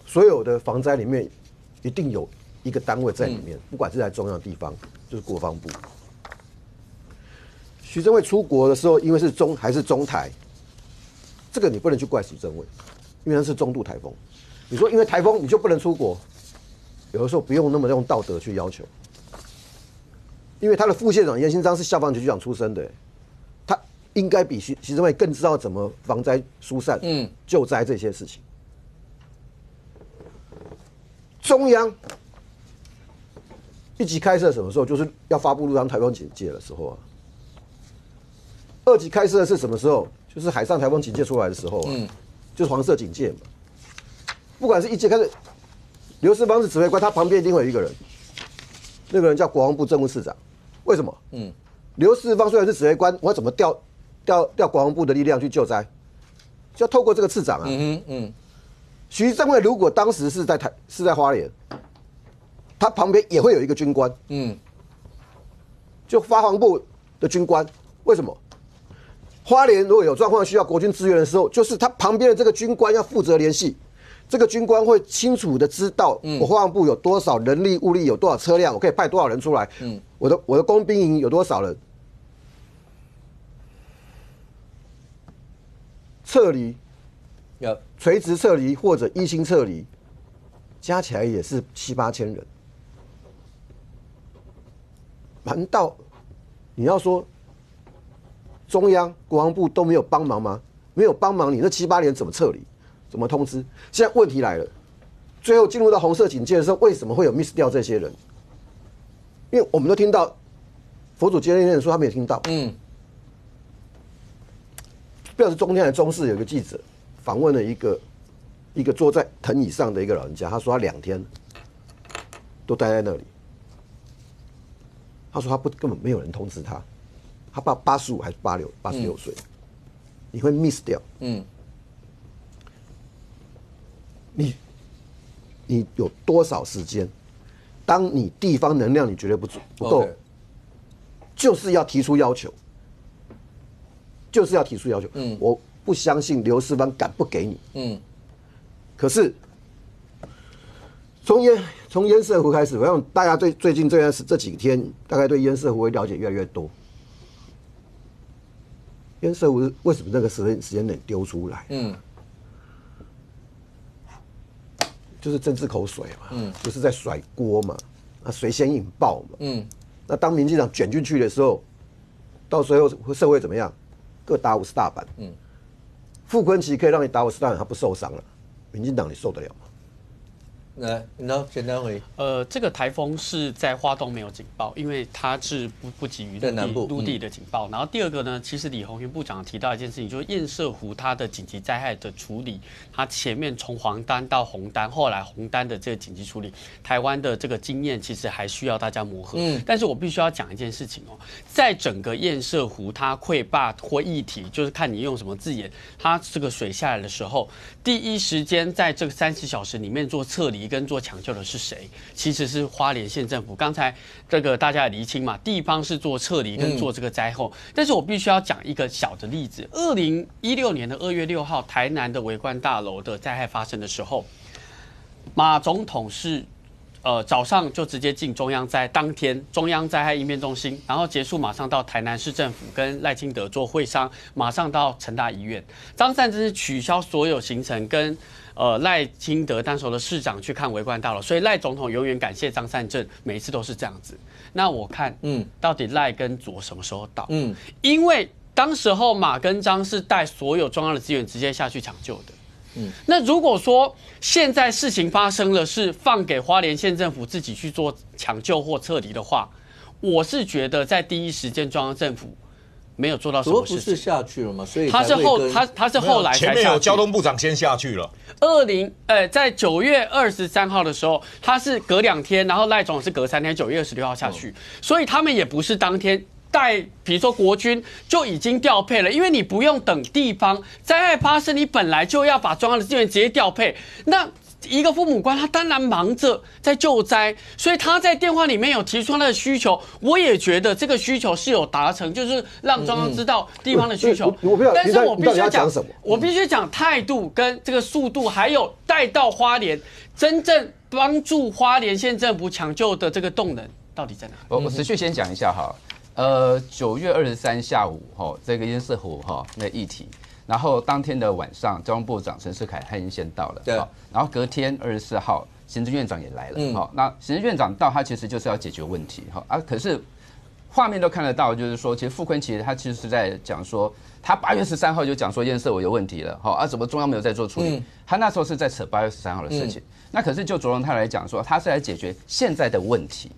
所有的防灾里面一定有一个单位在里面，不管是在中央地方，就是国防部。徐正伟出国的时候，因为是还是中台，这个你不能去怪徐正伟，因为那是中度台风。你说因为台风你就不能出国，有的时候不用那么用道德去要求。因为他的副县长严新章是消防局局长出身的，他应该比徐正伟更知道怎么防灾疏散、救灾这些事情。中央1级开设什么时候？就是要发布陆上台风警戒的时候啊。2级开设是什么时候？就是海上台风警戒出来的时候啊，就是黄色警戒嘛。不管是1级开设，刘世芳是指挥官，他旁边一定会有一个人，那个人叫国防部政务次长。为什么？刘世芳虽然是指挥官，我要怎么调国防部的力量去救灾？就要透过这个次长啊。徐正伟如果当时是在花莲，他旁边也会有一个军官，就发防部的军官。为什么？花莲如果有状况需要国军支援的时候，就是他旁边的这个军官要负责联系，这个军官会清楚的知道我发防部有多少人力物力，有多少车辆，我可以派多少人出来，我的工兵营有多少人，撤离。垂直撤离或者一心撤离，加起来也是7、8千人。难道你要说中央国防部都没有帮忙吗？没有帮忙，你那7、8年怎么撤离？怎么通知？现在问题来了，最后进入到红色警戒的时候，为什么会有 miss 掉这些人？因为我们都听到佛祖接任人说他没有听到。不知道是中天还是中视有个记者。访问了一个坐在藤椅上的一个老人家，他说他2天都待在那里。他说他根本没有人通知他，他爸85还是86岁，你会 miss 掉。你有多少时间？当你地方能量你觉得不够，就是要提出要求，我不相信刘世芳敢不给你。可是从堰塞湖开始，我想大家对最近这几天，大概对堰塞湖会了解越来越多。堰塞湖为什么那个时间点丢出来？就是政治口水嘛，就是在甩锅嘛，谁先引爆嘛。那当民进党卷进去的时候，到时候社会怎么样？各打50大板。傅崐萁可以让你打50大板，他不受伤了，民进党你受得了吗？来，那简单回。这个台风是在花东没有警报，因为它是不及于陆地的警报。然后第二个呢，其实李鸿源部长提到一件事情，就是堰塞湖它的紧急灾害的处理，它前面从黄丹到红丹，后来红丹的这个紧急处理，台湾的这个经验其实还需要大家磨合。但是我必须要讲一件事情哦，在整个堰塞湖它溃坝或议题，就是看你用什么字眼，它这个水下来的时候，第一时间在这个30小时里面做撤离跟做抢救的是谁？其实是花莲县政府。刚才这个大家也厘清嘛，地方是做撤离跟做这个灾后。但是我必须要讲一个小的例子：2016年的2月6号，台南的维冠大楼的灾害发生的时候，马总统是早上就直接进中央当天中央灾害应变中心，然后结束马上到台南市政府跟赖清德做会商，马上到成大医院。张善政是取消所有行程跟赖清德当时的市长去看维冠大楼，所以赖总统永远感谢张善政，每一次都是这样子。那我看，到底赖跟左什么时候到？因为当时候马跟张是带所有中央的资源直接下去抢救的。那如果说现在事情发生了，是放给花莲县政府自己去做抢救或撤离的话，我是觉得在第一时间中央政府没有做到什么事情。不是下去了吗？所以他是后来才下去。前面有交通部长先下去了。在9月23号的时候，他是隔2天，然后赖总是隔3天，9月26号下去，所以他们也不是当天。比如说国军就已经调配了，因为你不用等地方灾害发生，你本来就要把中央的资源直接调配。那一个父母官他当然忙着在救灾，所以他在电话里面有提出他的需求，我也觉得这个需求是有达成，就是让中央知道地方的需求。但是我必须讲，我必须讲态度跟这个速度，还有带到花莲，真正帮助花莲县政府抢救的这个动能到底在哪？我持续先讲一下哈，9月23下午这个烟色湖那议题。然后当天的晚上，交通部长陈世凯他已经先到了，对。然后隔天24号，行政院长也来了，那行政院长到，他其实就是要解决问题，可是画面都看得到，就是说，其实傅昆萁他其实是在讲说，他8月13号就讲说烟色我有问题了，怎么中央没有在做处理？他那时候是在扯8月13号的事情。那可是就卓荣泰来讲说，他是来解决现在的问题，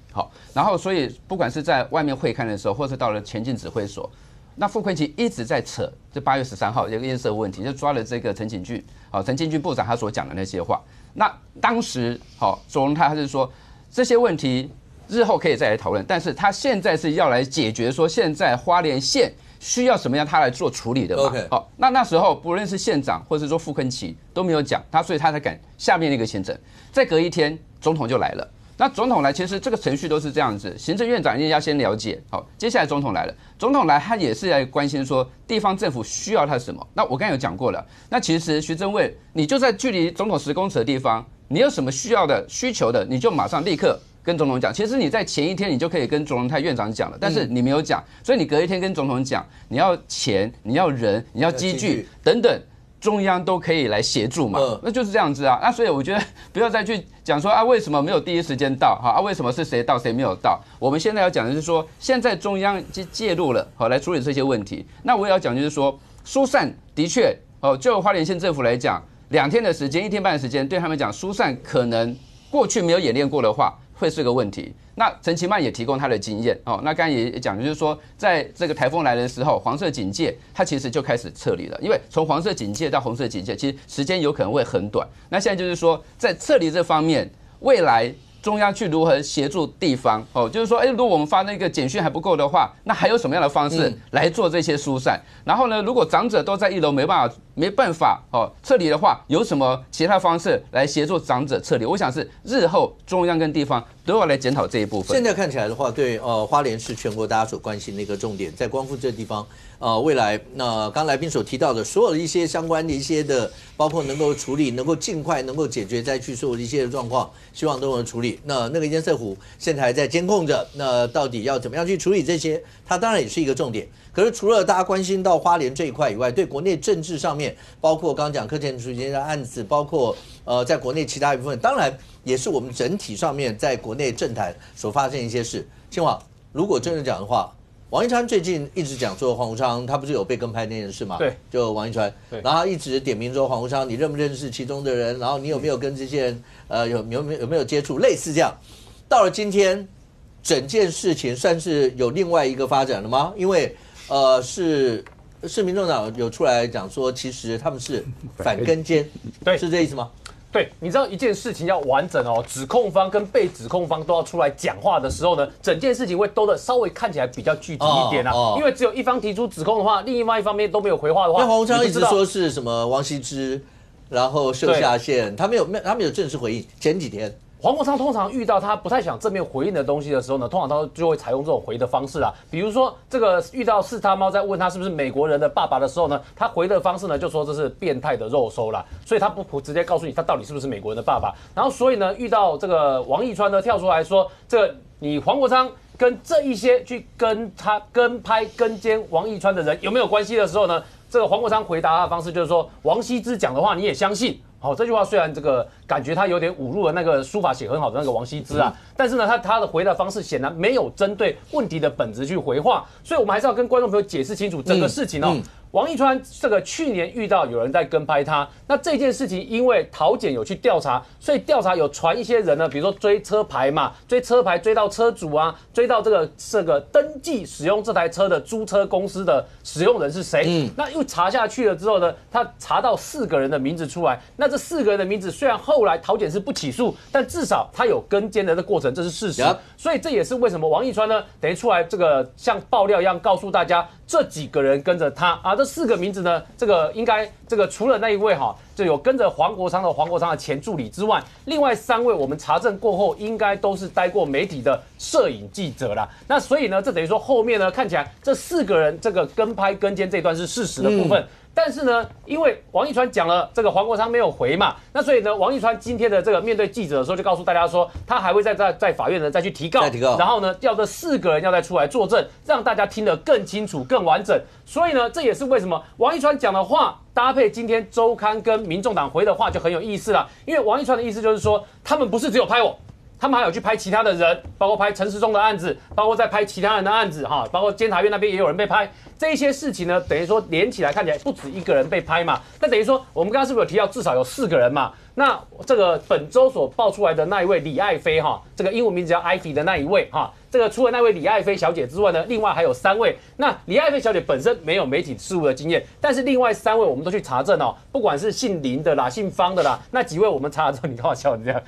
然后所以不管是在外面会勘的时候，或是到了前进指挥所。那傅昆萁一直在扯，这8月13号有个烟色问题，就抓了这个陈景峻部长他所讲的那些话。那当时卓荣泰他是说这些问题日后可以再来讨论，但是他现在是要来解决说现在花莲县需要什么样他来做处理的嘛。好，那时候不论是县长或是说傅昆萁都没有讲，所以他才赶下面那个行程。再隔一天，总统就来了。那总统来，其实这个程序都是这样子，行政院长要先了解，好，接下来总统来了，总统来他也是来关心说地方政府需要他什么。那我刚才有讲过了，那其实徐榛蔚，你就在距离总统10公尺的地方，你有什么需要的需求的，你就马上立刻跟总统讲。其实你在前一天你就可以跟卓荣泰院长讲了，但是你没有讲，所以你隔一天跟总统讲，你要钱，你要人，你要机具等等。中央都可以来协助嘛，那就是这样子啊。那所以我觉得不要再去讲说为什么没有第一时间到为什么是谁到谁没有到。我们现在要讲的是说，现在中央介入了来处理这些问题。那我也要讲就是说，疏散的确就花莲县政府来讲，2天的时间，1天半的时间，对他们讲疏散可能过去没有演练过的话，会是个问题。那陈其迈也提供他的经验那刚才也讲，就是说，在这个台风来的时候，黄色警戒它其实就开始撤离了，因为从黄色警戒到红色警戒，其实时间有可能会很短。那现在就是说，在撤离这方面，未来中央去如何协助地方就是说，如果我们发那个简讯还不够的话，那还有什么样的方式来做这些疏散？然后呢，如果长者都在1楼没办法撤离的话，有什么其他方式来协助长者撤离？我想是日后中央跟地方都要来检讨这一部分。现在看起来的话，对花莲是全国大家所关心的一个重点，在光复这个地方，未来刚来宾所提到的所有的一些相关的一些的，包括能够处理、能够尽快能够解决灾区所有的一些状况，希望都能处理。那个烟色湖现在还在监控着，那到底要怎么样去处理这些？它当然也是一个重点。可是除了大家关心到花莲这一块以外，对国内政治上面，包括刚刚讲柯建筑的案子，包括在国内其他一部分，当然也是我们整体上面在国内政坛所发生一些事。清华，如果真的讲的话，王一川最近一直讲说黄国昌他不是有被跟拍那件事吗？对，就王一川，然后他一直点名说黄国昌，你认不认识其中的人？然后你有没有跟这些人有没有接触？类似这样，到了今天，整件事情算是有另外一个发展了吗？因为是民众党有出来讲说，其实他们是反跟监，对，是这意思吗？对，你知道一件事情要完整指控方跟被指控方都要出来讲话的时候呢，整件事情会兜的稍微看起来比较具体一点因为只有一方提出指控的话，另一方面都没有回话的话，因为黄国昌一直说是什么王羲之，然后秀下限，他没有正式回应。前几天。黄国昌通常遇到他不太想正面回应的东西的时候呢，通常他就会采用这种回的方式比如说这个遇到四他猫在问他是不是美国人的爸爸的时候呢，他回的方式呢就说这是变态的肉收啦，所以他不直接告诉你他到底是不是美国人的爸爸。然后所以呢，遇到这个王一川呢跳出来说，这个你黄国昌跟这一些去跟拍跟监王一川的人有没有关系的时候呢，这个黄国昌回答他的方式就是说，王羲之讲的话你也相信。这句话虽然这个感觉他有点侮辱了那个书法写很好的那个王羲之但是呢，他的回答方式显然没有针对问题的本质去回话，所以我们还是要跟观众朋友解释清楚整个事情王一川这个去年遇到有人在跟拍他，那这件事情因为桃检有去调查，所以调查有传一些人呢，比如说追车牌嘛，追车牌追到车主追到这个登记使用这台车的租车公司的使用人是谁。那又查下去了之后呢，他查到4个人的名字出来，那这4个人的名字虽然后来桃检是不起诉，但至少他有跟监的过程，这是事实。所以这也是为什么王一川呢等于出来这个像爆料一样告诉大家这几个人跟着他这这4个名字呢，这个应该这个除了那一位哈，就有跟着黄国昌的前助理之外，另外3位我们查证过后，应该都是待过媒体的摄影记者啦。那所以呢，这等于说后面呢看起来这4个人这个跟拍跟监这段是事实的部分。但是呢，因为王一川讲了这个黄国昌没有回嘛，那所以呢，王一川今天的这个面对记者的时候就告诉大家说，他还会在法院呢再去提告，然后呢要这4个人要再出来作证，让大家听得更清楚、更完整。所以呢，这也是为什么王一川讲的话搭配今天周刊跟民众党回的话就很有意思了。因为王一川的意思就是说，他们不是只有拍我。他们还有去拍其他的人，包括拍陈时中的案子，包括在拍其他人的案子哈，包括监察院那边也有人被拍，这些事情呢，等于说连起来看起来不止1个人被拍嘛。那等于说我们刚刚是不是有提到至少有4个人嘛？那这个本周所爆出来的那一位李爱妃哈，这个英文名字叫 Ivy 的那一位哈，这个除了那位李爱妃小姐之外呢，另外还有3位。那李爱妃小姐本身没有媒体事务的经验，但是另外3位我们都去查证哦，不管是姓林的啦、姓方的啦，那几位我们查了之后，你干嘛笑成这样？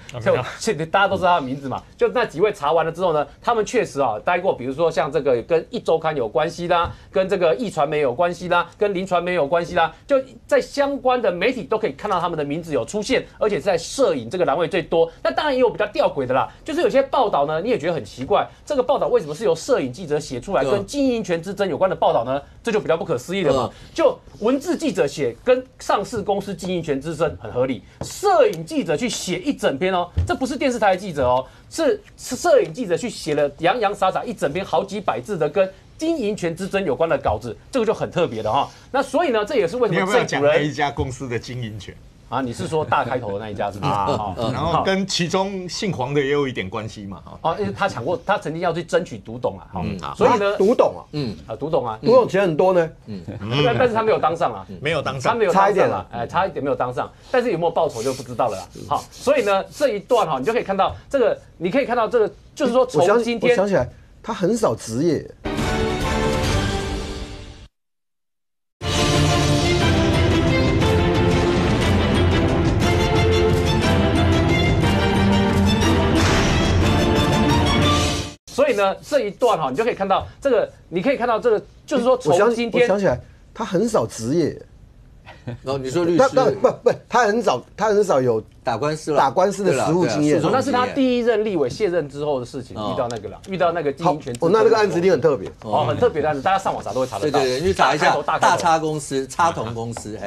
就大家都知道他的名字嘛。就那几位查完了之后呢，他们确实啊待过，比如说像这个跟一周刊有关系啦，跟这个一传媒有关系啦，跟林传媒有关系啦，就在相关的媒体都可以看到他们的名字有出现。而且是在摄影这个栏位最多。那当然也有比较吊诡的啦，就是有些报道呢，你也觉得很奇怪，这个报道为什么是由摄影记者写出来，跟经营权之争有关的报道呢？这就比较不可思议了嘛。就文字记者写跟上市公司经营权之争很合理，摄影记者去写一整篇哦，这不是电视台的记者哦，是摄影记者去写了洋洋洒洒一整篇好几百字的跟经营权之争有关的稿子，这个就很特别的哈。那所以呢，这也是为什么你要不要讲那一家公司的经营权？啊，你是说大开头的那一家是不是？然后跟其中姓黄的也有一点关系嘛？因为他抢过，他曾经要去争取独董啊，所以呢，独董啊，独董啊，独董钱很多呢，但是他没有当上啊，没有当上，他没有差一点了，差一点没有当上，但是有没有报酬就不知道了啦。好，所以呢，这一段哈，你就可以看到这个，你可以看到这个，就是说从今天，我想起来，他很少职业。所以呢，这一段哈，你就可以看到这个，你可以看到这个，就是说从今天，我想起来，他很少职业。然后你说律师，不，他很少有打官司的实务经验。那是他第1任立委卸任之后的事情，遇到那个了，遇到那个经营权。那这个案子一定很特别，很特别的案子，大家上网查都会查得到。对，去查一下大叉公司、叉同公司，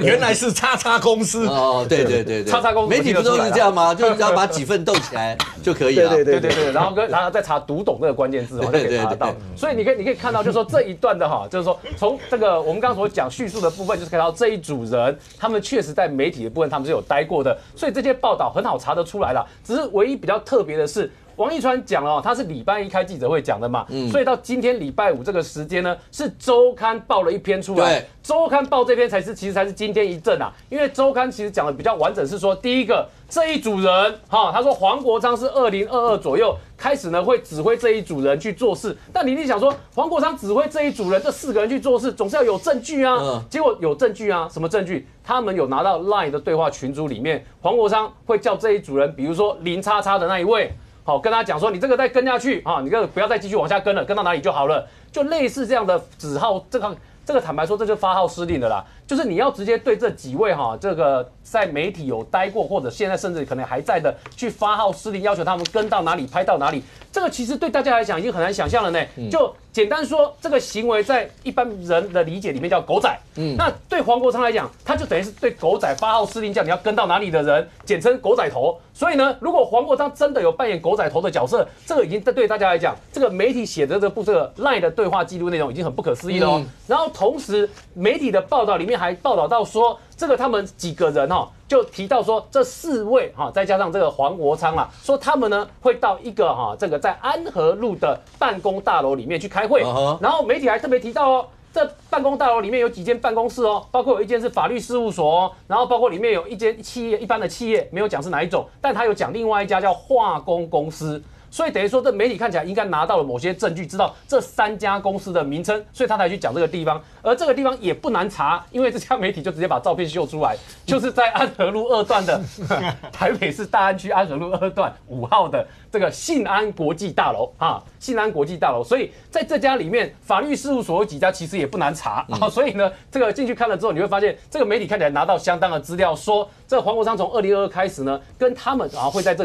原来是叉叉公司哦，对，叉叉公司，媒体不都是这样吗？就是只要把几份斗起来就可以了。对，然后再查读懂这个关键字，就可以查得到。所以你可以看到，就是说这一段的哈，就是说从这个我们刚刚所讲叙述的部分，就是看到这一组人，他们确实在媒体的部分他们是有待过的，所以这些报道很好查得出来了。只是唯一比较特别的是，王一川讲了他是礼拜1开记者会讲的嘛，所以到今天礼拜5这个时间呢，是周刊报了一篇出来，周刊报这篇其实才是今天一正啊，因为周刊其实讲的比较完整，是说第一个这一组人他说黄国昌是2022左右开始呢会指挥这一组人去做事，但你一定想说黄国昌指挥这一组人这4个人去做事，总是要有证据啊，结果有证据啊，什么证据？他们有拿到 LINE 的对话群组里面，黄国昌会叫这一组人，比如说林叉叉的那一位。跟他讲说，你这个再跟下去你这个不要再继续往下跟了，跟到哪里就好了，就类似这样的指号，这个坦白说，这就发号施令的啦，就是你要直接对这几位这个在媒体有待过，或者现在甚至可能还在的，去发号施令，要求他们跟到哪里拍到哪里，这个其实对大家来讲已经很难想象了呢。就简单说，这个行为在一般人的理解里面叫狗仔，那对黄国昌来讲，他就等于是对狗仔发号施令，叫你要跟到哪里的人，简称狗仔头。所以呢，如果黄国昌真的有扮演狗仔头的角色，这个已经对大家来讲，这个媒体写的这个 LINE 的对话记录内容已经很不可思议了哦。然后同时，媒体的报道里面还报道到说，这个他们几个人就提到说，这4位再加上这个黄国昌说他们呢会到一个这个在安和路的办公大楼里面去开会，然后媒体还特别提到这办公大楼里面有几间办公室包括有一间是法律事务所然后包括里面有一间企业，一般的企业没有讲是哪一种，但他有讲另外一家叫化工公司。所以等于说这媒体看起来应该拿到了某些证据，知道这3家公司的名称，所以他才去讲这个地方。而这个地方也不难查，因为这家媒体就直接把照片秀出来，就是在安和路2段的台北市大安区安和路2段5号的这个信安国际大楼啊，信安国际大楼。所以在这家里面，法律事务所有几家其实也不难查啊。所以呢，这个进去看了之后，你会发现这个媒体看起来拿到相当的资料，说这个黄国昌从2022开始呢，跟他们会在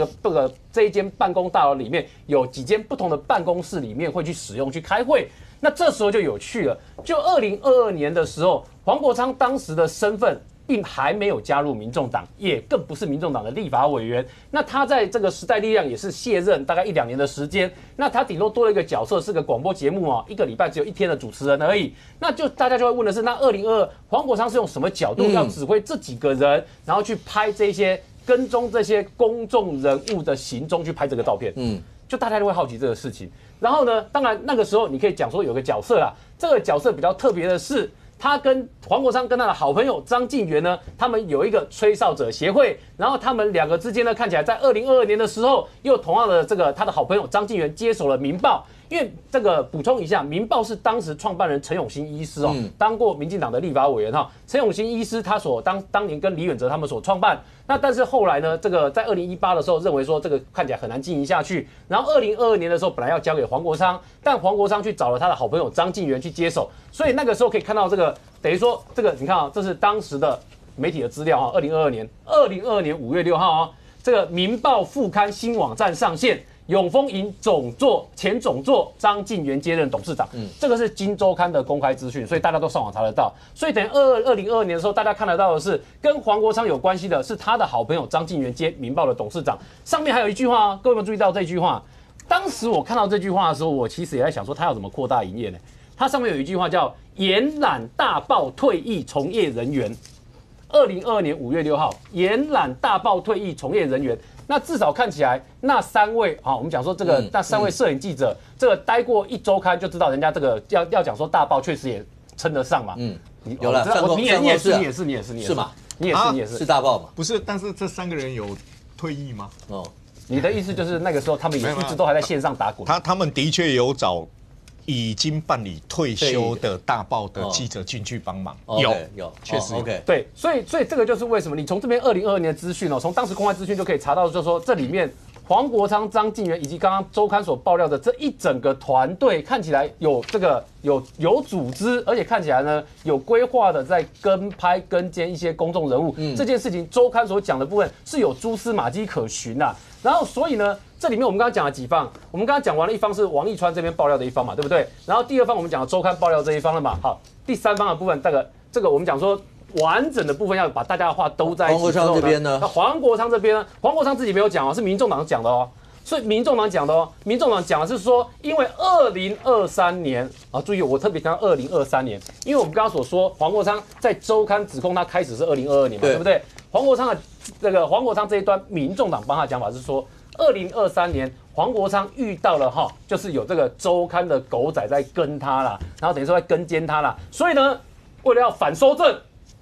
这一间办公大楼里面有几间不同的办公室里面会去使用去开会。那这时候就有趣了，就2022年的时候，黄国昌当时的身份并还没有加入民众党，也更不是民众党的立法委员。那他在这个时代力量也是卸任大概1-2年的时间，那他顶多多了一个角色，是个广播节目哦，一个礼拜只有1天的主持人而已。那就大家就会问的是，那2022黄国昌是用什么角度要指挥这几个人，然后去拍这些跟踪这些公众人物的行踪，去拍这个照片？就大家都会好奇这个事情。然后呢，当然那个时候你可以讲说有个角色啦，这个角色比较特别的是，他跟黄国昌跟他的好朋友张晋元呢，他们有一个吹哨者协会，然后他们2个之间呢，看起来在2022年的时候，又同样的这个他的好朋友张晋元接手了《民报》。因为这个补充一下，《民报》是当时创办人陈永新医师当过民进党的立法委员陈永新医师他所当年跟李远哲他们所创办。那但是后来呢，这个在2018的时候认为说这个看起来很难经营下去，然后2022年的时候本来要交给黄国昌，但黄国昌去找了他的好朋友张晋元去接手，所以那个时候可以看到这个等于说这个你看这是当时的媒体的资料2022年5月6号这个《民报》副刊新网站上线。永丰银前总座张晋元接任董事长，这个是《今周刊》的公开资讯，所以大家都上网查得到。所以等于2022年的时候，大家看得到的是跟黄国昌有关系的是他的好朋友张晋元接《民报》的董事长。上面还有一句话各位有没有注意到这句话？当时我看到这句话的时候，我其实也在想说他要怎么扩大营业呢？它上面有一句话叫“延揽大报退役从业人员”，2022年5月6号，延揽大报退役从业人员。那至少看起来，那3位我们讲说这个那3位摄影记者，这个待过1周刊就知道人家这个要讲说大报确实也称得上嘛。有了，你也是嘛？你也是大报嘛？不是，但是这3个人有退役吗？你的意思就是那个时候他们也一直都还在线上打滚。他们的确有找已经办理退休的大报的记者进去帮忙，有，确实有。对，所以这个就是为什么你从这边2022年的资讯从当时公开资讯就可以查到，就是说这里面黄国昌、张晋元以及刚刚周刊所爆料的这一整个团队，看起来有这个有组织，而且看起来呢有规划的在跟拍跟监一些公众人物。这件事情周刊所讲的部分是有蛛丝马迹可循的。然后所以呢，这里面我们刚刚讲了几方，我们刚刚讲完了一方是王义川这边爆料的一方嘛，对不对？然后第2方我们讲了周刊爆料这一方了嘛，好，第3方的部分，这个我们讲说完整的部分要把大家的话都在一起。黄国昌这边呢？那黄国昌这边呢？黄国昌自己没有讲是民众党讲的所以民众党讲的民众党讲的是说，因为2023年注意我特别强调2023年，因为我们刚刚所说黄国昌在周刊指控他开始是2022年嘛，对不对？黄国昌这一端，民众党帮他讲法是说，2023年黄国昌遇到了就是有这个周刊的狗仔在跟他啦，然后等于说在跟监他啦，所以呢，为了要反收证，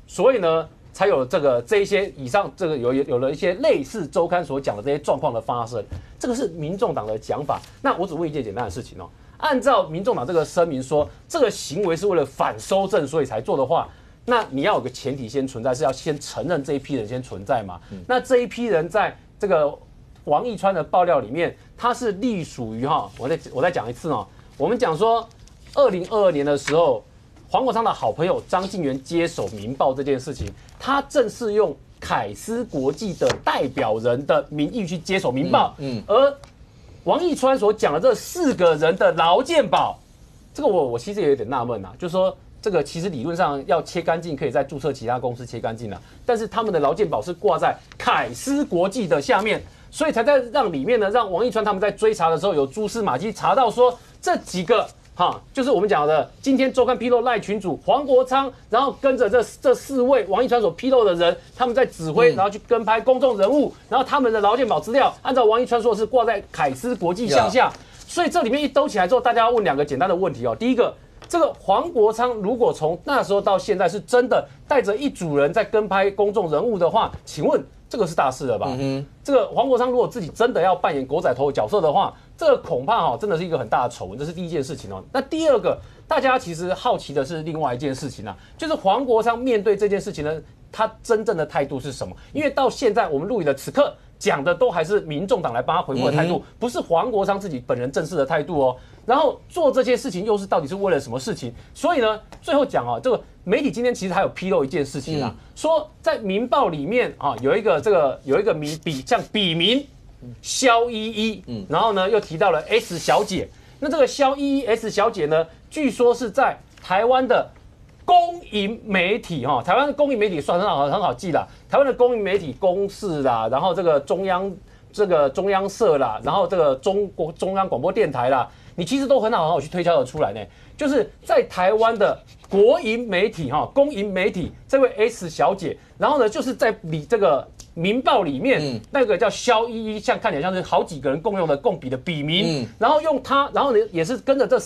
所以呢才有这一些以上这个有了一些类似周刊所讲的这些状况的发生，这个是民众党的讲法。那我只问一件简单的事情按照民众党这个声明说，这个行为是为了反收证所以才做的话。那你要有个前提先存在，是要先承认这一批人先存在嘛？那这一批人在这个王义川的爆料里面，他是隶属于我再讲一次我们讲说2022年的时候，黄国昌的好朋友张晋元接手《民报》这件事情，他正是用凯斯国际的代表人的名义去接手《民报》，而王义川所讲的这4个人的劳健保，这个我其实也有点纳闷就是说。这个其实理论上要切干净，可以再注册其他公司切干净了，但是他们的劳健保是挂在凯斯国际的下面，所以才在让里面呢，让王义川他们在追查的时候有蛛丝马迹，查到说这几个就是我们讲的今天周刊披露赖群主黄国昌，然后跟着这4位王义川所披露的人，他们在指挥，然后去跟拍公众人物，然后他们的劳健保资料，按照王义川说的是挂在凯斯国际项下，所以这里面一兜起来之后，大家要问2个简单的问题第一个。这个黄国昌如果从那时候到现在是真的带着一组人在跟拍公众人物的话，请问这个是大事了吧？这个黄国昌如果自己真的要扮演狗仔头的角色的话，这个恐怕真的是一个很大的丑闻，这是第一件事情哦。那第二个，大家其实好奇的是另外一件事情啊，就是黄国昌面对这件事情呢，他真正的态度是什么？因为到现在我们录影的此刻讲的都还是民众党来帮他回复的态度，不是黄国昌自己本人正式的态度哦。然后做这些事情又是到底是为了什么事情？所以呢，最后讲这个媒体今天其实还有披露一件事情啊，说在《民报》里面有一个像笔名萧依依，然后呢又提到了 S 小姐。那这个萧依依 S 小姐呢，据说是在台湾的公营媒体台湾的公营媒体算很好记啦，台湾的公营媒体公视啦，然后这个中央社啦，然后这个中央广播电台啦，你其实都很好去推敲得出来呢。就是在台湾的国营媒体公营媒体这位 S 小姐，然后呢就是在这个民报里面，那个叫萧依依，看起来像是好几个人共用的共笔的笔名，然后用它，然后呢也是跟着这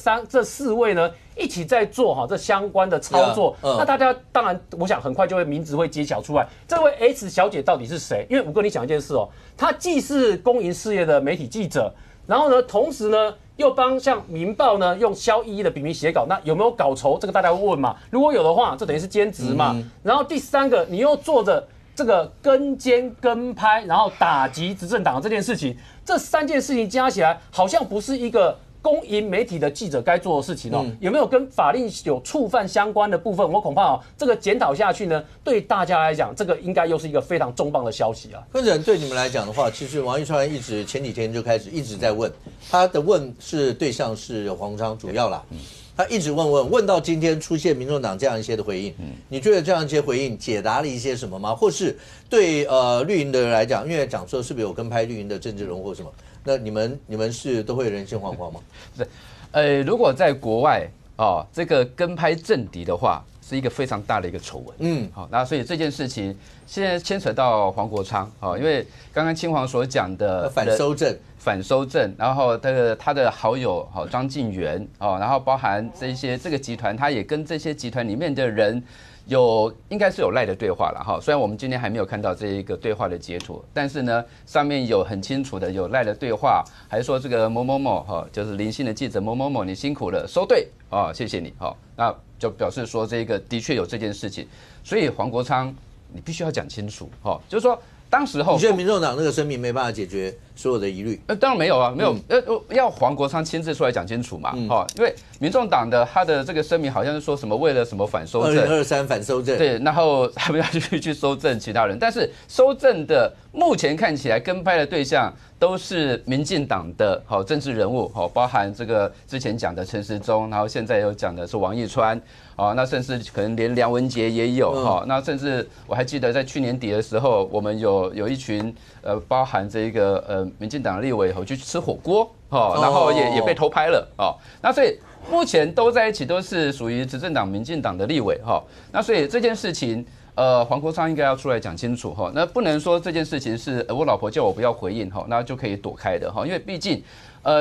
四位呢一起在做这相关的操作。那大家当然，我想很快就会名字会揭晓出来，这位 S 小姐到底是谁？因为我跟你讲一件事她既是公营事业的媒体记者，然后呢，同时呢又帮像民报呢用萧依依的笔名写稿，那有没有稿酬？这个大家会问嘛？如果有的话，这等于是兼职嘛。然后第三个，你又做着这个跟监跟拍，然后打击执政党这件事情，这三件事情加起来，好像不是一个公营媒体的记者该做的事情有没有跟法令有触犯相关的部分？我恐怕这个检讨下去呢，对大家来讲，这个应该又是一个非常重磅的消息啊。柯主任，对你们来讲的话，其实王一川前几天就开始一直在问，他的问是对象是黄国昌主要啦。他一直问到今天出现民众党这样一些的回应，你觉得这样一些回应解答了一些什么吗？或是对绿营的人来讲，因为讲说是不是有跟拍绿营的政治人物或什么？那你们是都会人心惶惶吗？是，如果在国外这个跟拍政敌的话，是一个非常大的一个丑闻。好，那所以这件事情现在牵扯到黄国昌因为刚刚青黄所讲的反收证，然后他的好友张晋元然后包含这个集团，他也跟这些集团里面的人应该是有赖的对话了虽然我们今天还没有看到这一个对话的截图，但是呢上面有很清楚的有赖的对话，还说这个某某某就是林姓的记者某某某你辛苦了，收队谢谢你那就表示说这个的确有这件事情，所以黄国昌你必须要讲清楚就是说当时候，你觉得民众党那个声明没办法解决所有的疑虑？当然没有啊，没有，要黄国昌亲自出来讲清楚嘛，因为民众党的他的这个声明好像是说什么为了什么反收证，2023反收证，对，然后他们要去收证其他人，但是收证的目前看起来跟拍的对象都是民进党的政治人物包含这个之前讲的陈时中，然后现在又讲的是王义川。那甚至可能连梁文杰也有那甚至我还记得在去年底的时候，我们有一群包含这个民进党的立委去吃火锅然后也被偷拍了那所以目前都在一起，都是属于执政党民进党的立委那所以这件事情黄国昌应该要出来讲清楚那不能说这件事情是我老婆叫我不要回应那就可以躲开的因为毕竟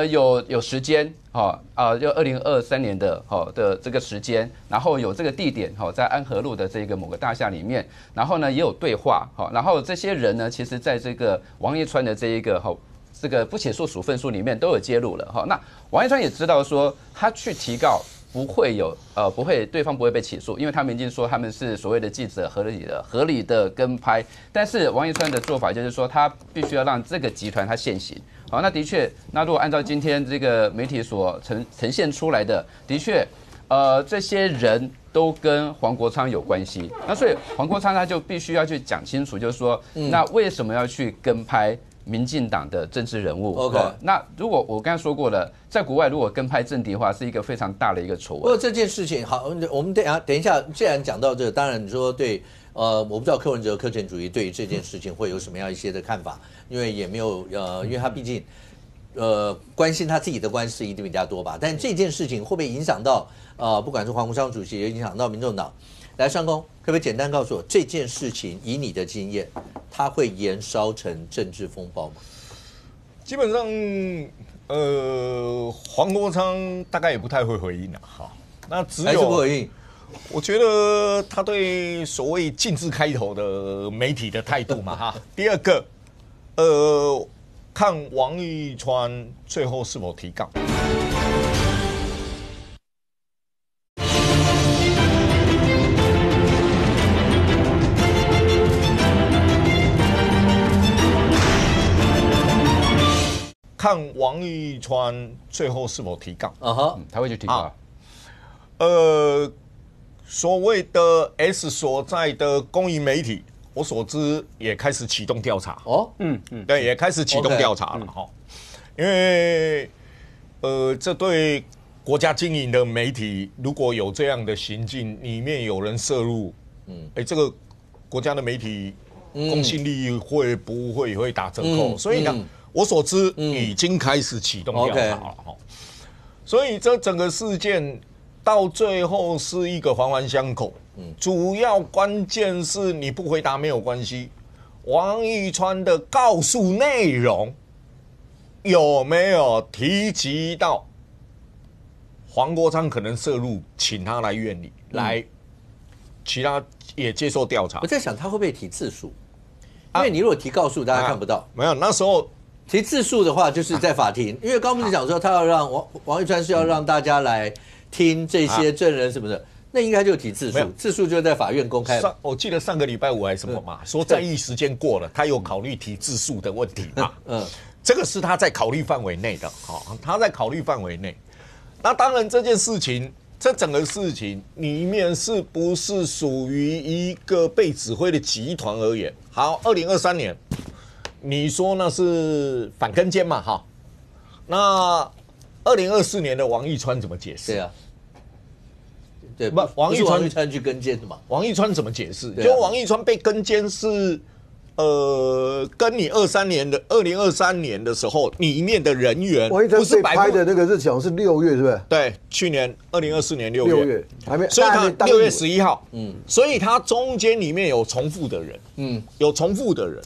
有时间就2023年的这个时间，然后有这个地点在安和路的这个某个大厦里面，然后呢也有对话然后这些人呢，其实在这个王一川的这个不起诉处分书里面都有揭露了那王一川也知道说他去提告不会对方不会被起诉，因为他们已经说他们是所谓的记者合理的跟拍，但是王一川的做法就是说他必须要让这个集团他现行。那的确，那如果按照今天这个媒体所呈现出来的，的确，这些人都跟黄国昌有关系。那所以黄国昌他就必须要去讲清楚，就是说，那为什么要去跟拍民进党的政治人物 ？OK，那如果我刚才说过了，在国外如果跟拍政敌的话，是一个非常大的一个丑闻。不过这件事情，好，我们等一下，既然讲到这个，当然你说对。我不知道柯文哲柯前主席对于这件事情会有什么样一些的看法，因为也没有因为他毕竟关心他自己的官司一定比较多吧。但这件事情会不会影响到不管是黄国昌主席，也影响到民众党？来，上公可不可以简单告诉我这件事情，以你的经验，它会延烧成政治风暴吗？基本上，黄国昌大概也不太会回应了那只还是不有回应？我觉得他对所谓禁字开头的媒体的态度嘛哈。第二个，看王一川最后是否提告。看王一川最后是否提告。他会去提告。所谓的 S 所在的公营媒体，我所知也开始启动调查。对，也开始启动调查了哈。因为这对国家经营的媒体，如果有这样的行径，里面有人涉入，这个国家的媒体公信力会不会也会打折扣？所以呢，我所知已经开始启动调查了哈。所以这整个事件到最后是一个环环相扣，主要关键是你不回答没有关系，王一川的告诉内容有没有提及到黄国昌可能涉入，请他来院里来，其他也接受调查。我在想他会不会提字数，因为你如果提告诉大家看不到，没有那时候。提字数的话，就是在法庭，因为刚不是讲说他要让王一川是要让大家来听这些证人什么的，那应该就提字数，字数就在法院公开。我记得上个礼拜五还是什么嘛，说在议时间过了，他有考虑提字数的问题嘛，这个是他在考虑范围内的，他在考虑范围内。那当然这件事情，这整个事情里面是不是属于一个被指挥的集团而言？好，2023年。你说那是反跟监嘛？哈，那2024年的王一川怎么解释？对啊，对，不，王一川去跟监的嘛？王一川怎么解释？就王一川被跟监是，跟你2023年的时候，里面的人员王一川被拍的那个日期好像是6月，是不是？对，去年2024年6月，还没，所以他6月11号，所以他中间里面有重复的人，有重复的人。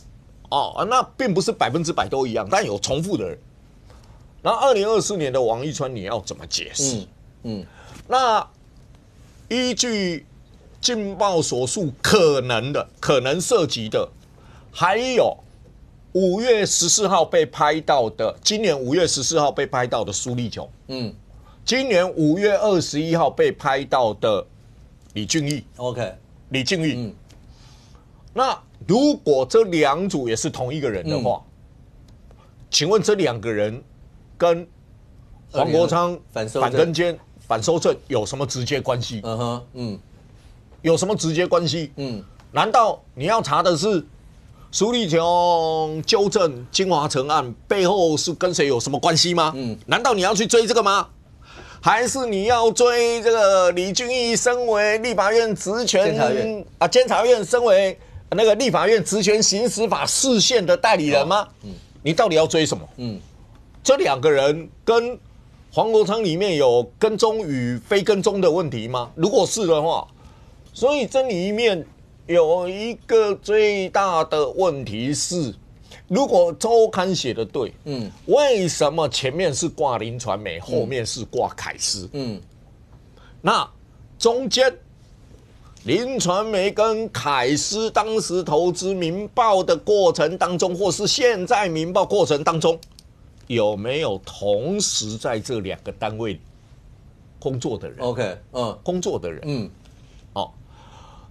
那并不是100%都一样，但有重复的人。然后2024年的王一川，你要怎么解释？那依据劲爆所述，可能涉及的，还有5月14号被拍到的，今年5月14号被拍到的苏立琼，今年5月21号被拍到的李俊毅 ，OK， 李俊毅，那。如果这两组也是同一个人的话，请问这2个人跟黄国昌反跟监、反收证有什么直接关系？有什么直接关系？难道你要查的是苏立琼纠正金华城案背后是跟谁有什么关系吗？难道你要去追这个吗？还是你要追这个李俊毅身为立法院职权监察院身为那个立法院职权行使法释宪的代理人吗？你到底要追什么？这2个人跟黄国昌里面有跟踪与非跟踪的问题吗？如果是的话，所以这里面有一个最大的问题是，如果周刊写的对，为什么前面是挂林传媒，后面是挂凯斯？那中间。林传媒跟凯斯当时投资民报的过程当中，或是现在民报过程当中，有没有同时在这2个单位工作的人 ？OK， 工作的人，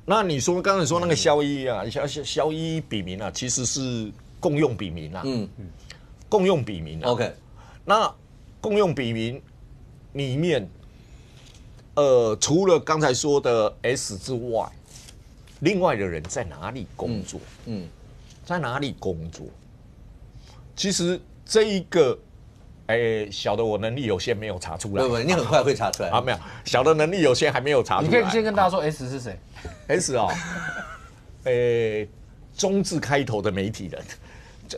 那你说刚才说那个萧一啊，萧一笔名啊，其实是共用笔名啊，共用笔名啊 ，OK， 那共用笔名里面。除了刚才说的 S 之外，另外的人在哪里工作？在哪里工作？其实这一个，小的我能力有限，没有查出来。对，你很快会查出来没有，小的能力有限，还没有查出来。你可以先跟大家说 S 是谁 ？S 中字开头的媒体人，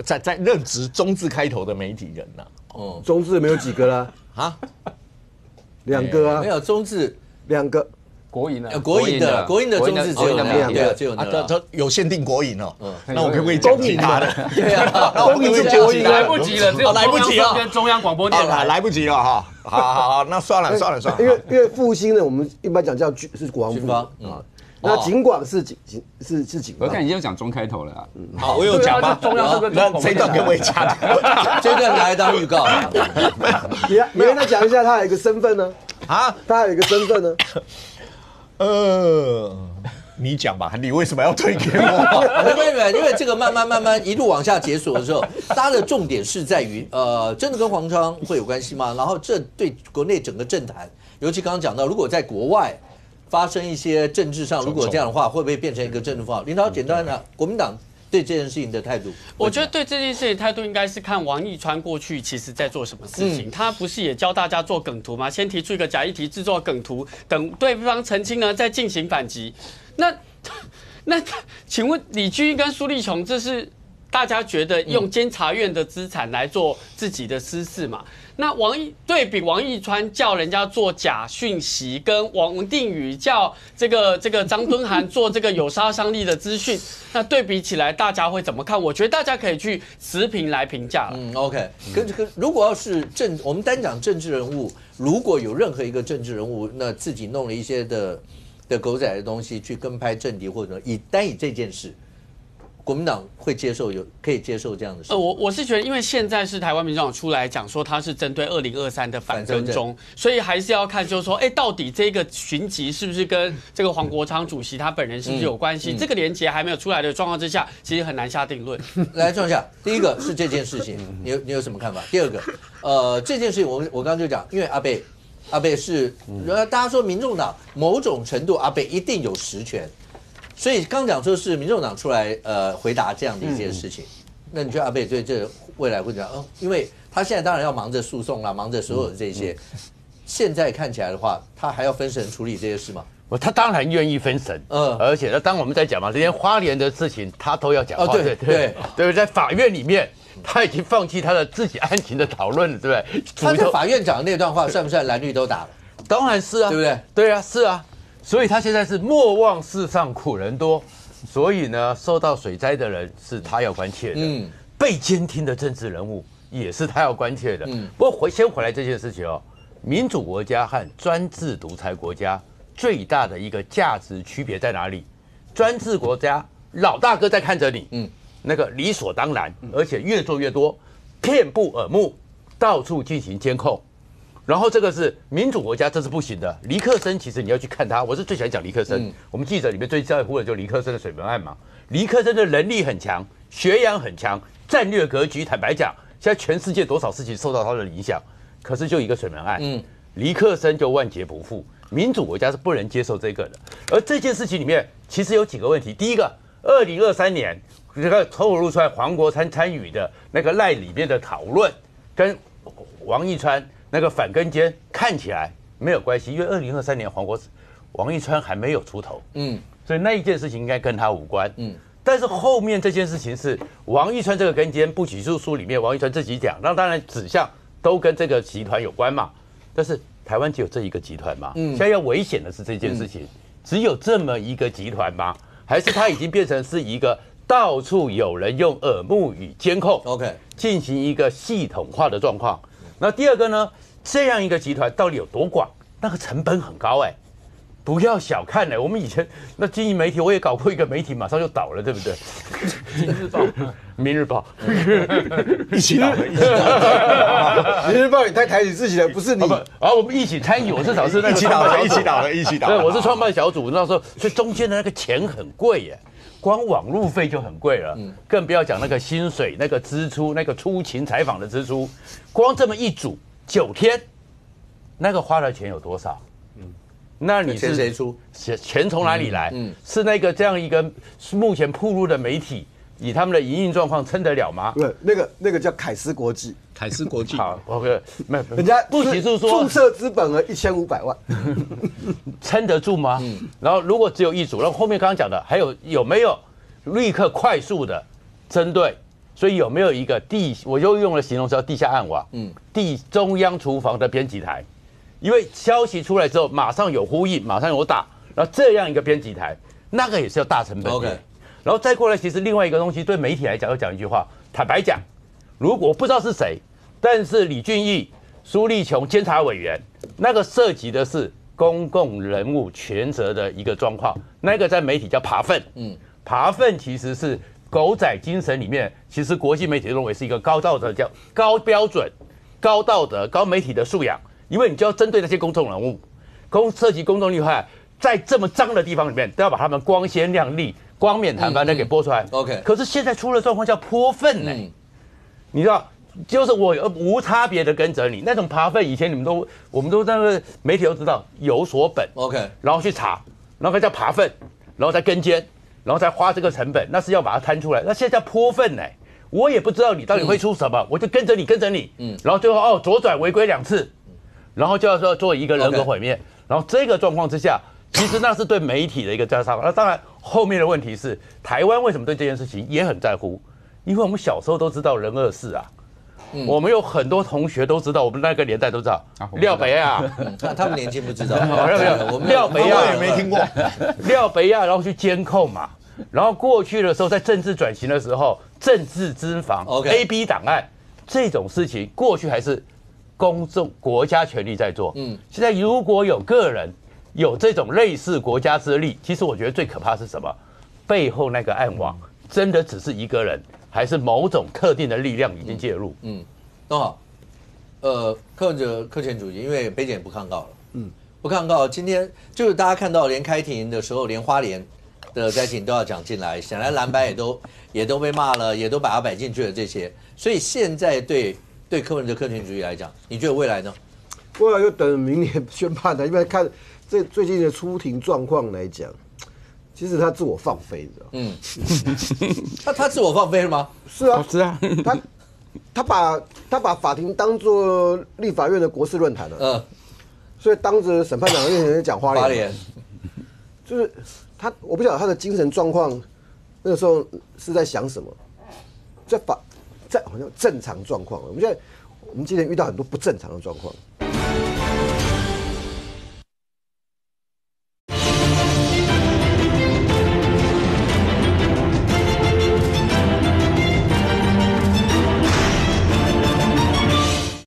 在任职中字开头的媒体人呐。中字没有几个啦。2个啊，没有中字2个，国营的，国营的中字只有那样，对，只有那样。它有限定国营哦。那我可不可以讲其他的？对啊，那我可不可以讲其他的？来不及了，只有来不及了，跟中央广播电台来不及了哈。好，那算了。因为复兴呢，我们一般讲叫是国防部啊。那警广是警方，我看你又讲中开头了啊。好，我有讲吗？中央这个那这段可不可以讲？这段拿来当预告。你跟他讲一下，他有一个身份呢？啊，他还有一个身份呢？你讲吧，你为什么要推给我？没，因为这个慢慢一路往下解锁的时候，大家的重点是在于，真的跟黄昌会有关系吗？然后这对国内整个政坛，尤其刚刚讲到，如果在国外发生一些政治上，如果这样的话，会不会变成一个政治风暴？领导简单的，国民党对这件事情的态度，我觉得对这件事情态度应该是看王义川过去其实在做什么事情。他不是也教大家做梗图吗？先提出一个假议题，制作梗图，等对方澄清呢，再进行反击。那请问李居跟苏立琼，这是大家觉得用监察院的资产来做自己的私事嘛？那对比王义川叫人家做假讯息，跟王定宇叫这个张敦涵做这个有杀伤力的资讯，那对比起来，大家会怎么看？我觉得大家可以去持平来评价了。OK。如果要是我们单讲政治人物，如果有任何一个政治人物，那自己弄了一些的狗仔的东西去跟拍政敌，或者以这件事，国民党会可以接受这样的事？我是觉得，因为现在是台湾民众党出来讲说他是针对2023的反跟踪，所以还是要看就是说，到底这个巡集是不是跟这个黄国昌主席他本人是不是有关系？这个连结还没有出来的状况之下，其实很难下定论。来，庄夏，第一个是这件事情，你有什么看法？第二个，这件事情我刚刚就讲，因为阿北是，大家说民众党某种程度阿北一定有实权，所以刚讲说是民众党出来回答这样的一件事情，那你觉得阿北对这未来会怎样？因为他现在当然要忙着诉讼啦，忙着所有的这些，现在看起来的话，他还要分神处理这些事吗？他当然愿意分神，而且当我们在讲嘛，这些花莲的事情他都要讲话，对，在法院里面。他已经放弃他的自己案情的讨论了，对不对？他在法院讲的那段话算不算蓝绿都打了？当然是啊，对不对？对啊，是啊。所以他现在是莫忘世上苦人多，所以呢，受到水灾的人是他要关切的，被监听的政治人物也是他要关切的。不过先回来这件事情哦，民主国家和专制独裁国家最大的一个价值区别在哪里？专制国家老大哥在看着你，那个理所当然，而且越做越多，遍布耳目，到处进行监控。然后这个是民主国家，这是不行的。尼克森其实你要去看他，我是最喜欢讲尼克森。我们记者里面最在乎的就是尼克森的水门案嘛。尼克森的能力很强，学养很强，战略格局坦白讲，现在全世界多少事情受到他的影响，可是就一个水门案，尼克森就万劫不复。民主国家是不能接受这个的。而这件事情里面其实有几个问题，第一个，2023年。这个透露出来，黄国昌参与的那个赖里面的讨论，跟王义川那个反跟监看起来没有关系，因为2023年王义川还没有出头，所以那一件事情应该跟他无关，但是后面这件事情是王义川这个跟监不起诉书里面，王义川自己讲，那当然指向都跟这个集团有关嘛，但是台湾只有这一个集团嘛，现在要危险的是这件事情，只有这么一个集团吗？还是它已经变成是一个？到处有人用耳目与监控 ，OK， 进行一个系统化的状况。那第二个呢，这样一个集团到底有多广？那个成本很高不要小看我们以前那经营媒体，我也搞过一个媒体，马上就倒了，对不对？明日报，一起倒的，明日报你太抬起自己了，不是你。我们一起参与，我至少是那个一起倒的。对，我是创办小组，那时候所以中间的那个钱很贵光网路费就很贵了，更不要讲那个薪水、那个支出、那个出勤采访的支出，光这么一组9天，那个花的钱有多少？那你是钱谁出？钱从哪里来？是那个这样一个目前暴露的媒体，以他们的营运状况撑得了吗？对，那个叫凯斯国际。凯斯国际好 ，OK， 没有，人家不起诉说注册资本额1500万，撑得住吗？然后如果只有一组，然后后面刚刚讲的还有没有立刻快速的针对？所以有没有一个我又用了形容词叫地下暗网，中央厨房的编辑台，因为消息出来之后马上有呼应，马上有打，然后这样一个编辑台，那个也是要大成本。OK， 然后再过来，其实另外一个东西对媒体来讲要讲一句话，坦白讲，如果我不知道是谁，但是李俊毅、苏立琼监察委员，那个涉及的是公共人物权责的一个状况，那个在媒体叫扒粪。扒粪其实是狗仔精神里面，其实国际媒体认为是一个高道德、叫高标准、高道德、高媒体的素养，因为你就要针对那些公众人物，涉及公众利害，在这么脏的地方里面，都要把他们光鲜亮丽、光冕坦白的给播出来。OK， 可是现在出了状况叫泼粪呢，你知道，就是我无差别的跟着你那种扒粪，以前我们都那个媒体都知道有所本 ，OK， 然后去查，然后叫扒粪，然后再跟监，然后再花这个成本，那是要把它摊出来。那现在叫泼粪呢，我也不知道你到底会出什么，我就跟着你，然后最后左转违规2次，然后就要说做一个人格毁灭，然后这个状况之下，其实那是对媒体的一个加伤。那当然后面的问题是，台湾为什么对这件事情也很在乎？因为我们小时候都知道人2事啊。我们有很多同学都知道，我们那个年代都知道廖北亚，他们年轻不知道，廖北亚也没听过，廖北亚然后去监控嘛，然后过去的时候在政治转型的时候，政治资防 AB 档案这种事情，过去还是公众国家权力在做，现在如果有个人有这种类似国家之力，其实我觉得最可怕是什么？背后那个暗网真的只是一个人。还是某种特定的力量已经介入。都好。柯前主席，因为北检不抗告了，不抗告。今天就是大家看到，连开庭的时候，连花莲的灾情都要讲进来，显然蓝白也都被骂了，也都把它摆进去了这些。所以现在对柯前主席来讲，你觉得未来呢？未来就等明年宣判的，因为看这最近的出庭状况来讲。其实他自我放飞，你知道？他自我放飞了吗？是啊，是啊。他把法庭当作立法院的国事论坛了。所以当着审判长的面前讲花莲，就是他，我不晓得他的精神状况那个时候是在想什么，在好像正常状况。我们今天遇到很多不正常的状况。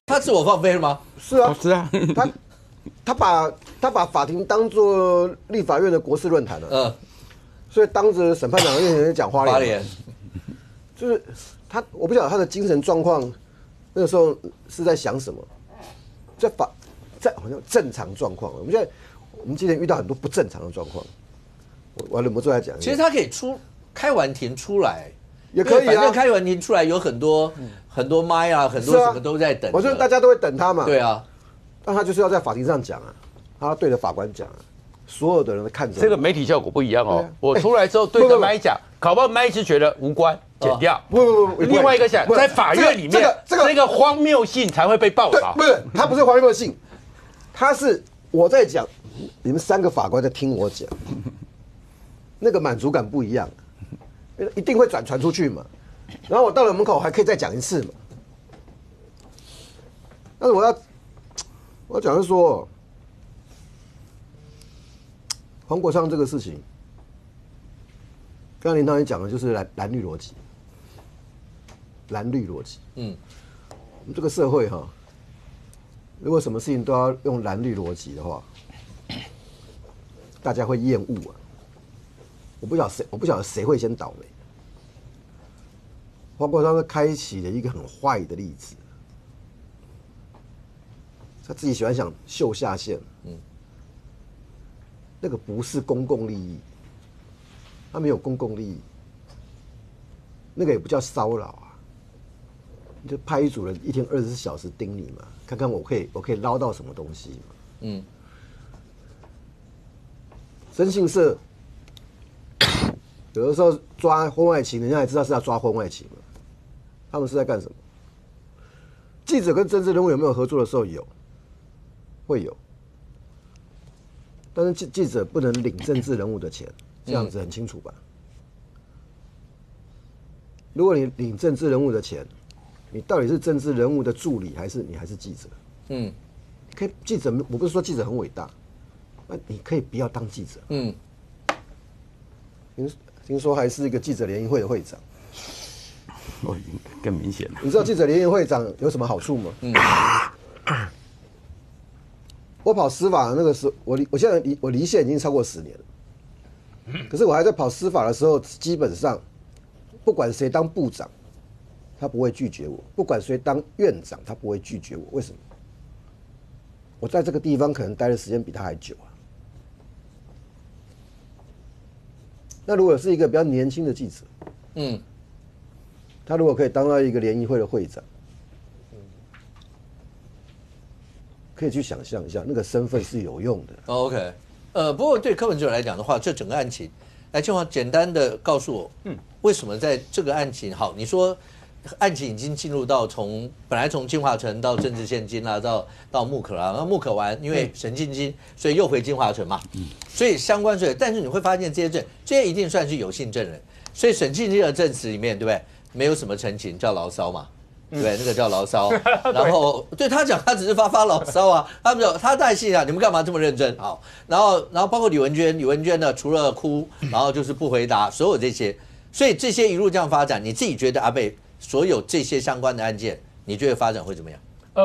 他自我放飞了吗？是啊，是啊。他把法庭当作立法院的国事论坛了。所以当着审判长的面前讲花莲，就是他，我不晓得他的精神状况那个时候是在想什么，在好像正常状况。我们今天遇到很多不正常的状况。我忍不住来讲。其实他可以开完庭出来。也可以啊，反正开完庭出来有很多麦啊，很多什么都在等。我觉得大家都会等他嘛。对啊，但他就是要在法庭上讲啊，他要对着法官讲啊，所有的人都看着。这个媒体效果不一样哦。我出来之后对着麦讲，搞不好麦是觉得无关，剪掉。不，另外一个讲，在法院里面，这个荒谬性才会被报道。不是，他不是荒谬性，他是我在讲，你们3个法官在听我讲，那个满足感不一样。一定会传出去嘛，然后我到了门口还可以再讲一次嘛。但是我要讲的是说，黄国昌这个事情，刚刚林导演讲的就是蓝绿逻辑，蓝绿逻辑。我们这个社会哈，如果什么事情都要用蓝绿逻辑的话，大家会厌恶啊。我不晓得谁会先倒霉。黄国昌是开启了一个很坏的例子，他自己喜欢想秀下限，那个不是公共利益，他没有公共利益，那个也不叫骚扰啊，你就派一组人一天24小时盯你嘛，看看我可以捞到什么东西嘛。征信社。有的时候抓婚外情，人家也知道是要抓婚外情嘛。他们是在干什么？记者跟政治人物有没有合作的时候有，会有。但是记者不能领政治人物的钱，这样子很清楚吧？如果你领政治人物的钱，你到底是政治人物的助理，还是记者？可以记者，我不是说记者很伟大，那你可以不要当记者。听说还是一个记者联谊会的会长。哦，更明显了。你知道记者联谊会长有什么好处吗？我跑司法的那个时候，我现在离线已经超过10年了。可是我还在跑司法的时候，基本上不管谁当部长，他不会拒绝我；不管谁当院长，他不会拒绝我。为什么？我在这个地方可能待的时间比他还久啊。那如果是一个比较年轻的记者，他如果可以当到一个联谊会的会长，可以去想象一下，那个身份是有用的。OK， 不过对柯文哲来讲的话，这整个案情，来建华简单的告诉我，为什么在这个案情，好，你说案情已经进入到本来从金华城到政治现金啦，到木可啦，然后木可完因为沈进金，所以又回金华城嘛，所以相关但是你会发现这些一定算是有性证人，所以沈进金的证词里面，对不对？没有什么陈情，叫牢骚嘛。对，那个叫牢骚，然后对他讲，他只是发牢骚啊，他带戏啊，你们干嘛这么认真？好，然后包括李文娟呢，除了哭，然后就是不回答，所有这些，所以这些一路这样发展，你自己觉得阿贝所有这些相关的案件，你觉得发展会怎么样？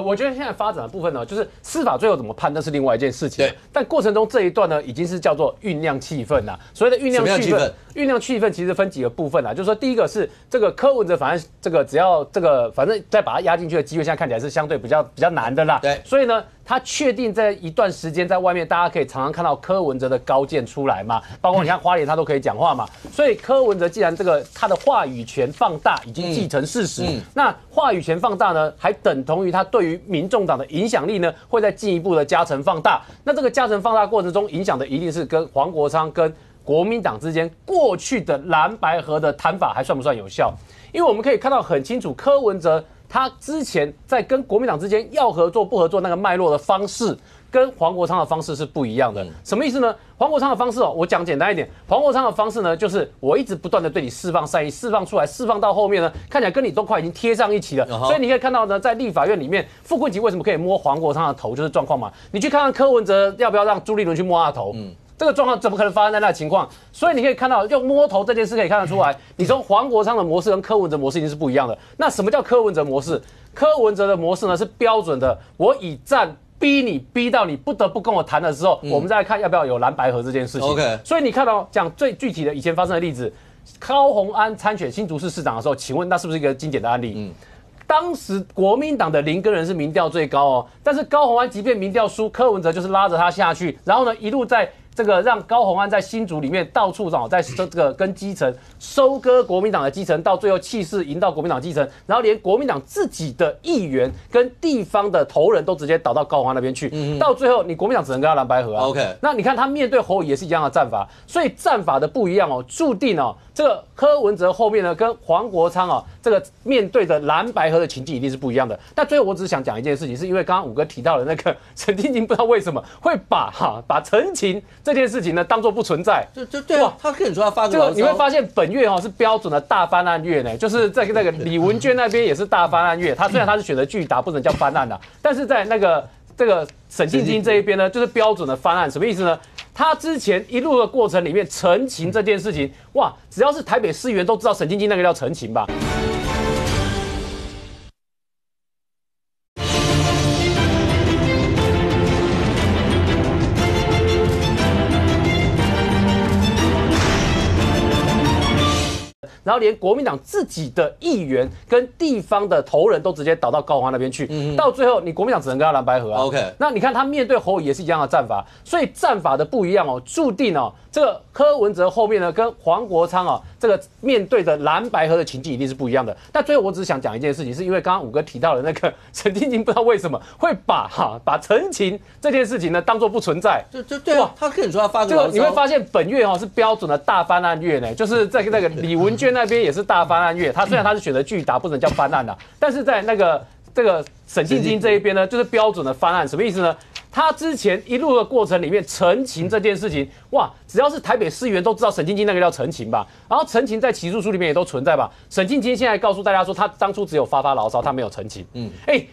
我觉得现在发展的部分呢，就是司法最后怎么判，那是另外一件事情。对，但过程中这一段呢，已经是叫做酝酿气氛啦。所谓的酝酿气氛，酝酿气氛其实分几个部分啦，就是说第一个是这个柯文哲，反正这个只要这个反正再把它压进去的机会，现在看起来是相对比较难的啦。对，所以呢，他确定在一段时间在外面，大家可以常常看到柯文哲的高见出来嘛，包括你看花莲他都可以讲话嘛，所以柯文哲既然他的话语权放大已经既成事实，那话语权放大呢，还等同于他对于民众党的影响力呢，会再进一步的加成放大。那这个加成放大过程中，影响的一定是跟黄国昌跟国民党之间过去的蓝白合的谈法还算不算有效？因为我们可以看到很清楚，柯文哲他之前在跟国民党之间要合作不合作那个脉络的方式，跟黄国昌的方式是不一样的。什么意思呢？黄国昌的方式我讲简单一点，黄国昌的方式呢，就是我一直不断的对你释放善意，释放出来，释放到后面呢，看起来跟你都快已经贴上一起了。所以你可以看到呢，在立法院里面，傅昆萁为什么可以摸黄国昌的头，就是状况嘛。你去看看柯文哲要不要让朱立伦去摸他的头？这个状况怎么可能发生在那个情况？所以你可以看到，用摸头这件事可以看得出来，你从黄国昌的模式跟柯文哲模式已经是不一样的。那什么叫柯文哲模式？柯文哲的模式呢是标准的，我以战逼你，逼到你不得不跟我谈的时候，我们再来看要不要有蓝白合这件事情。OK， 所以你看到讲最具体的以前发生的例子，高虹安参选新竹市市长的时候，请问那是不是一个经典的案例？当时国民党的林耕仁是民调最高哦，但是高虹安即便民调输，柯文哲就是拉着他下去，然后呢一路在这个让高虹安在新竹里面到处在这个跟基层收割国民党的基层，到最后气势赢到国民党基层，然后连国民党自己的议员跟地方的头人都直接倒到高虹安那边去，到最后你国民党只能跟他蓝白合啊。OK， 那你看他面对侯友宜也是一样的战法，所以战法的不一样注定这个柯文哲后面呢跟黄国昌这个面对的蓝白合的情境一定是不一样的。但最后我只是想讲一件事情，是因为刚刚武哥提到的那个沈清金，不知道为什么会把陈情这件事情呢当作不存在。对啊，他跟你说他发个牢骚，你会发现本月是标准的大翻案月呢，就是在那个李文娟那边也是大翻案月。他虽然他是选择巨打，不能叫翻案的，但是在那个这个沈清金这一边呢，就是标准的翻案。什么意思呢？他之前一路的过程里面陈情这件事情，哇，只要是台北市议员都知道沈清金那个叫陈情吧。然后连国民党自己的议员跟地方的头人都直接倒到高虹安那边去，到最后你国民党只能跟他蓝白合啊。OK， 那你看他面对侯友宜也是一样的战法，所以战法的不一样注定这个柯文哲后面呢跟黄国昌这个面对的蓝白合的情境一定是不一样的。但最后我只是想讲一件事情，是因为刚刚武哥提到的那个沈清金，不知道为什么会把陈情这件事情呢当作不存在。对啊，他跟你说他发个牢骚，你会发现本月是标准的大翻案月呢，就是在那个李文娟那边也是大翻案月。他虽然他是选择巨打，不能叫翻案的，但是在那个这个沈清金这一边呢，就是标准的翻案。什么意思呢？他之前一路的过程里面，陈情这件事情，哇，只要是台北市议员都知道沈庆京那个叫陈情吧，然后陈情在起诉书里面也都存在吧。沈庆京现在告诉大家说，他当初只有发牢骚，他没有陈情。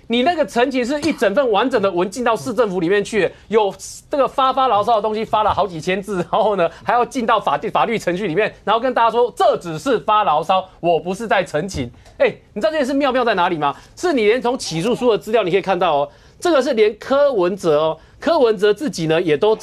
你那个陈情是一整份完整的文进到市政府里面去，有这个发牢骚的东西，发了好几千字，然后呢还要进到法律程序里面，然后跟大家说这只是发牢骚，我不是在陈情。你知道这件事妙在哪里吗？是你连从起诉书的资料你可以看到哦，这个是连柯文哲自己呢也都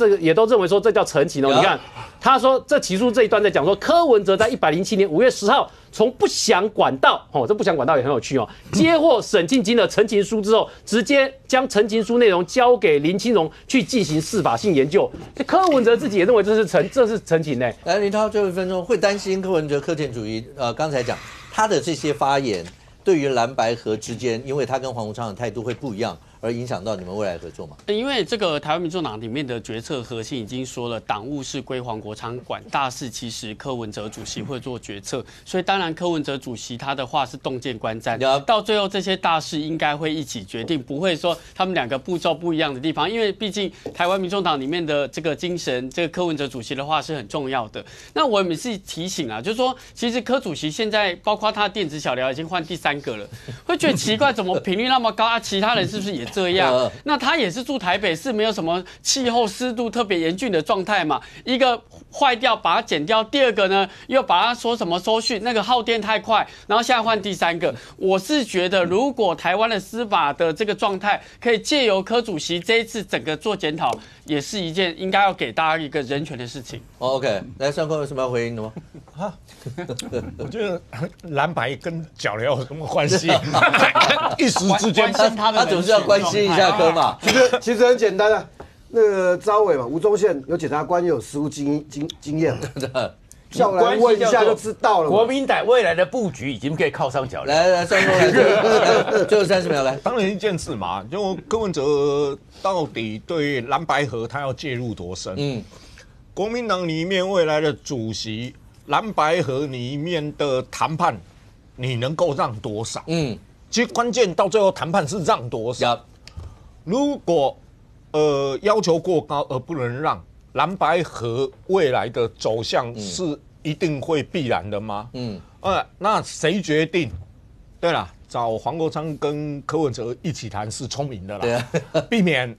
认为说这叫陈情哦。你看他说这起诉这一段在讲说，柯文哲在107年5月10号从不详管道这不详管道也很有趣哦，接获沈庆京的陈情书之后，直接将陈情书内容交给林清荣去进行司法性研究。柯文哲自己也认为这是陈情呢。来，林涛最后1分钟会担心柯文哲柯建主义刚才讲他的这些发言对于蓝白合之间，因为他跟黄国昌的态度会不一样，而影响到你们未来合作吗？因为这个台湾民众党里面的决策核心已经说了，党务是归黄国昌管，大事其实柯文哲主席会做决策，所以当然柯文哲主席他的话是洞见观瞻，到最后这些大事应该会一起决定，不会说他们两个步骤不一样的地方，因为毕竟台湾民众党里面的这个精神，这个柯文哲主席的话是很重要的。那我每次提醒啊，就是说其实柯主席现在包括他的电子小寮已经换第3个了，会觉得奇怪，怎么频率那么高啊？其他人是不是也这样？那他也是住台北市，没有什么气候湿度特别严峻的状态嘛。一个坏掉把它剪掉，第二个呢又把它说什么收讯，那个耗电太快，然后现在换第3个。我是觉得，如果台湾的司法的这个状态可以借由柯主席这一次整个做检讨，也是一件应该要给大家一个人权的事情。OK， 来，尚空有什么要回应的吗？我觉得蓝白跟脚镣有什么关系？一时之间，他总是要关心一下柯嘛。其实很简单啊，那个召委嘛，吴宗宪有检察官也有实务经验嘛，叫我来问一下就知道了。国民党未来的布局已经可以靠上脚镣。来，尚空来，最后30秒来。当然一件事嘛，就柯文哲到底对蓝白合他要介入多深？国民党里面未来的主席，蓝白合里面的谈判，你能够让多少？其实关键到最后谈判是让多少。如果要求过高而不能让，蓝白合未来的走向是一定会必然的吗？那谁决定？对了，找黄国昌跟柯文哲一起谈是聪明的啦，避免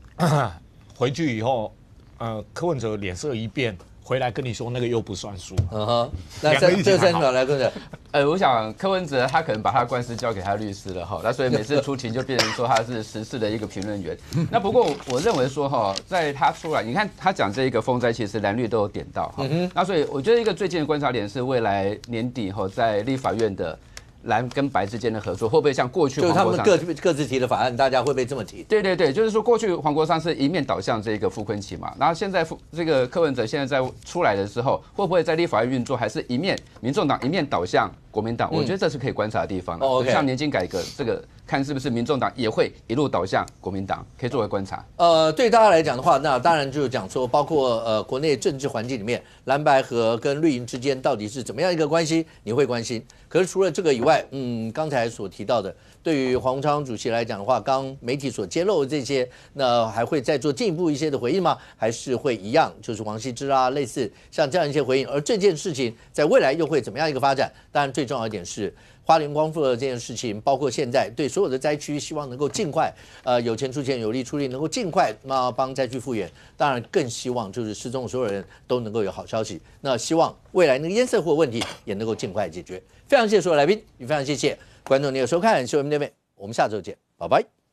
回去以后，柯文哲脸色一变，回来跟你说那个又不算数。那这30秒来，柯文哲。我想柯文哲他可能把他官司交给他律师了哈，那所以每次出庭就变成说他是时事的一个评论员。那不过我认为说哈，在他出来，你看他讲这一个风灾，其实蓝绿都有点到哈。那所以我觉得一个最近的观察点是，未来年底后在立法院的蓝跟白之间的合作会不会像过去就是他们各自提的法案，大家会不会这么提？对，就是说过去黄国昌是一面倒向这个傅崐萁嘛，然后现在这个柯文哲现在在出来的时候，会不会在立法院运作，还是民众党一面倒向国民党？我觉得这是可以观察的地方。像年金改革这个，看是不是民众党也会一路倒向国民党，可以作为观察。对大家来讲的话，那当然就是讲说，包括国内政治环境里面，蓝白合跟绿营之间到底是怎么样一个关系，你会关心。可是除了这个以外，刚才所提到的，对于黄国昌主席来讲的话，刚媒体所揭露的这些，那还会再做进一步一些的回应吗？还是会一样，就是王羲之啊，类似像这样一些回应？而这件事情在未来又会怎么样一个发展？当然，最重要一点是花莲光复的这件事情，包括现在对所有的灾区，希望能够尽快，有钱出钱，有力出力，能够尽快帮灾区复原。当然，更希望就是失踪的所有人都能够有好消息。那希望未来那个堰塞湖的问题也能够尽快解决。非常谢谢所有来宾，也非常谢谢观众您的收看，我是文明妹妹，我们下周见，拜拜。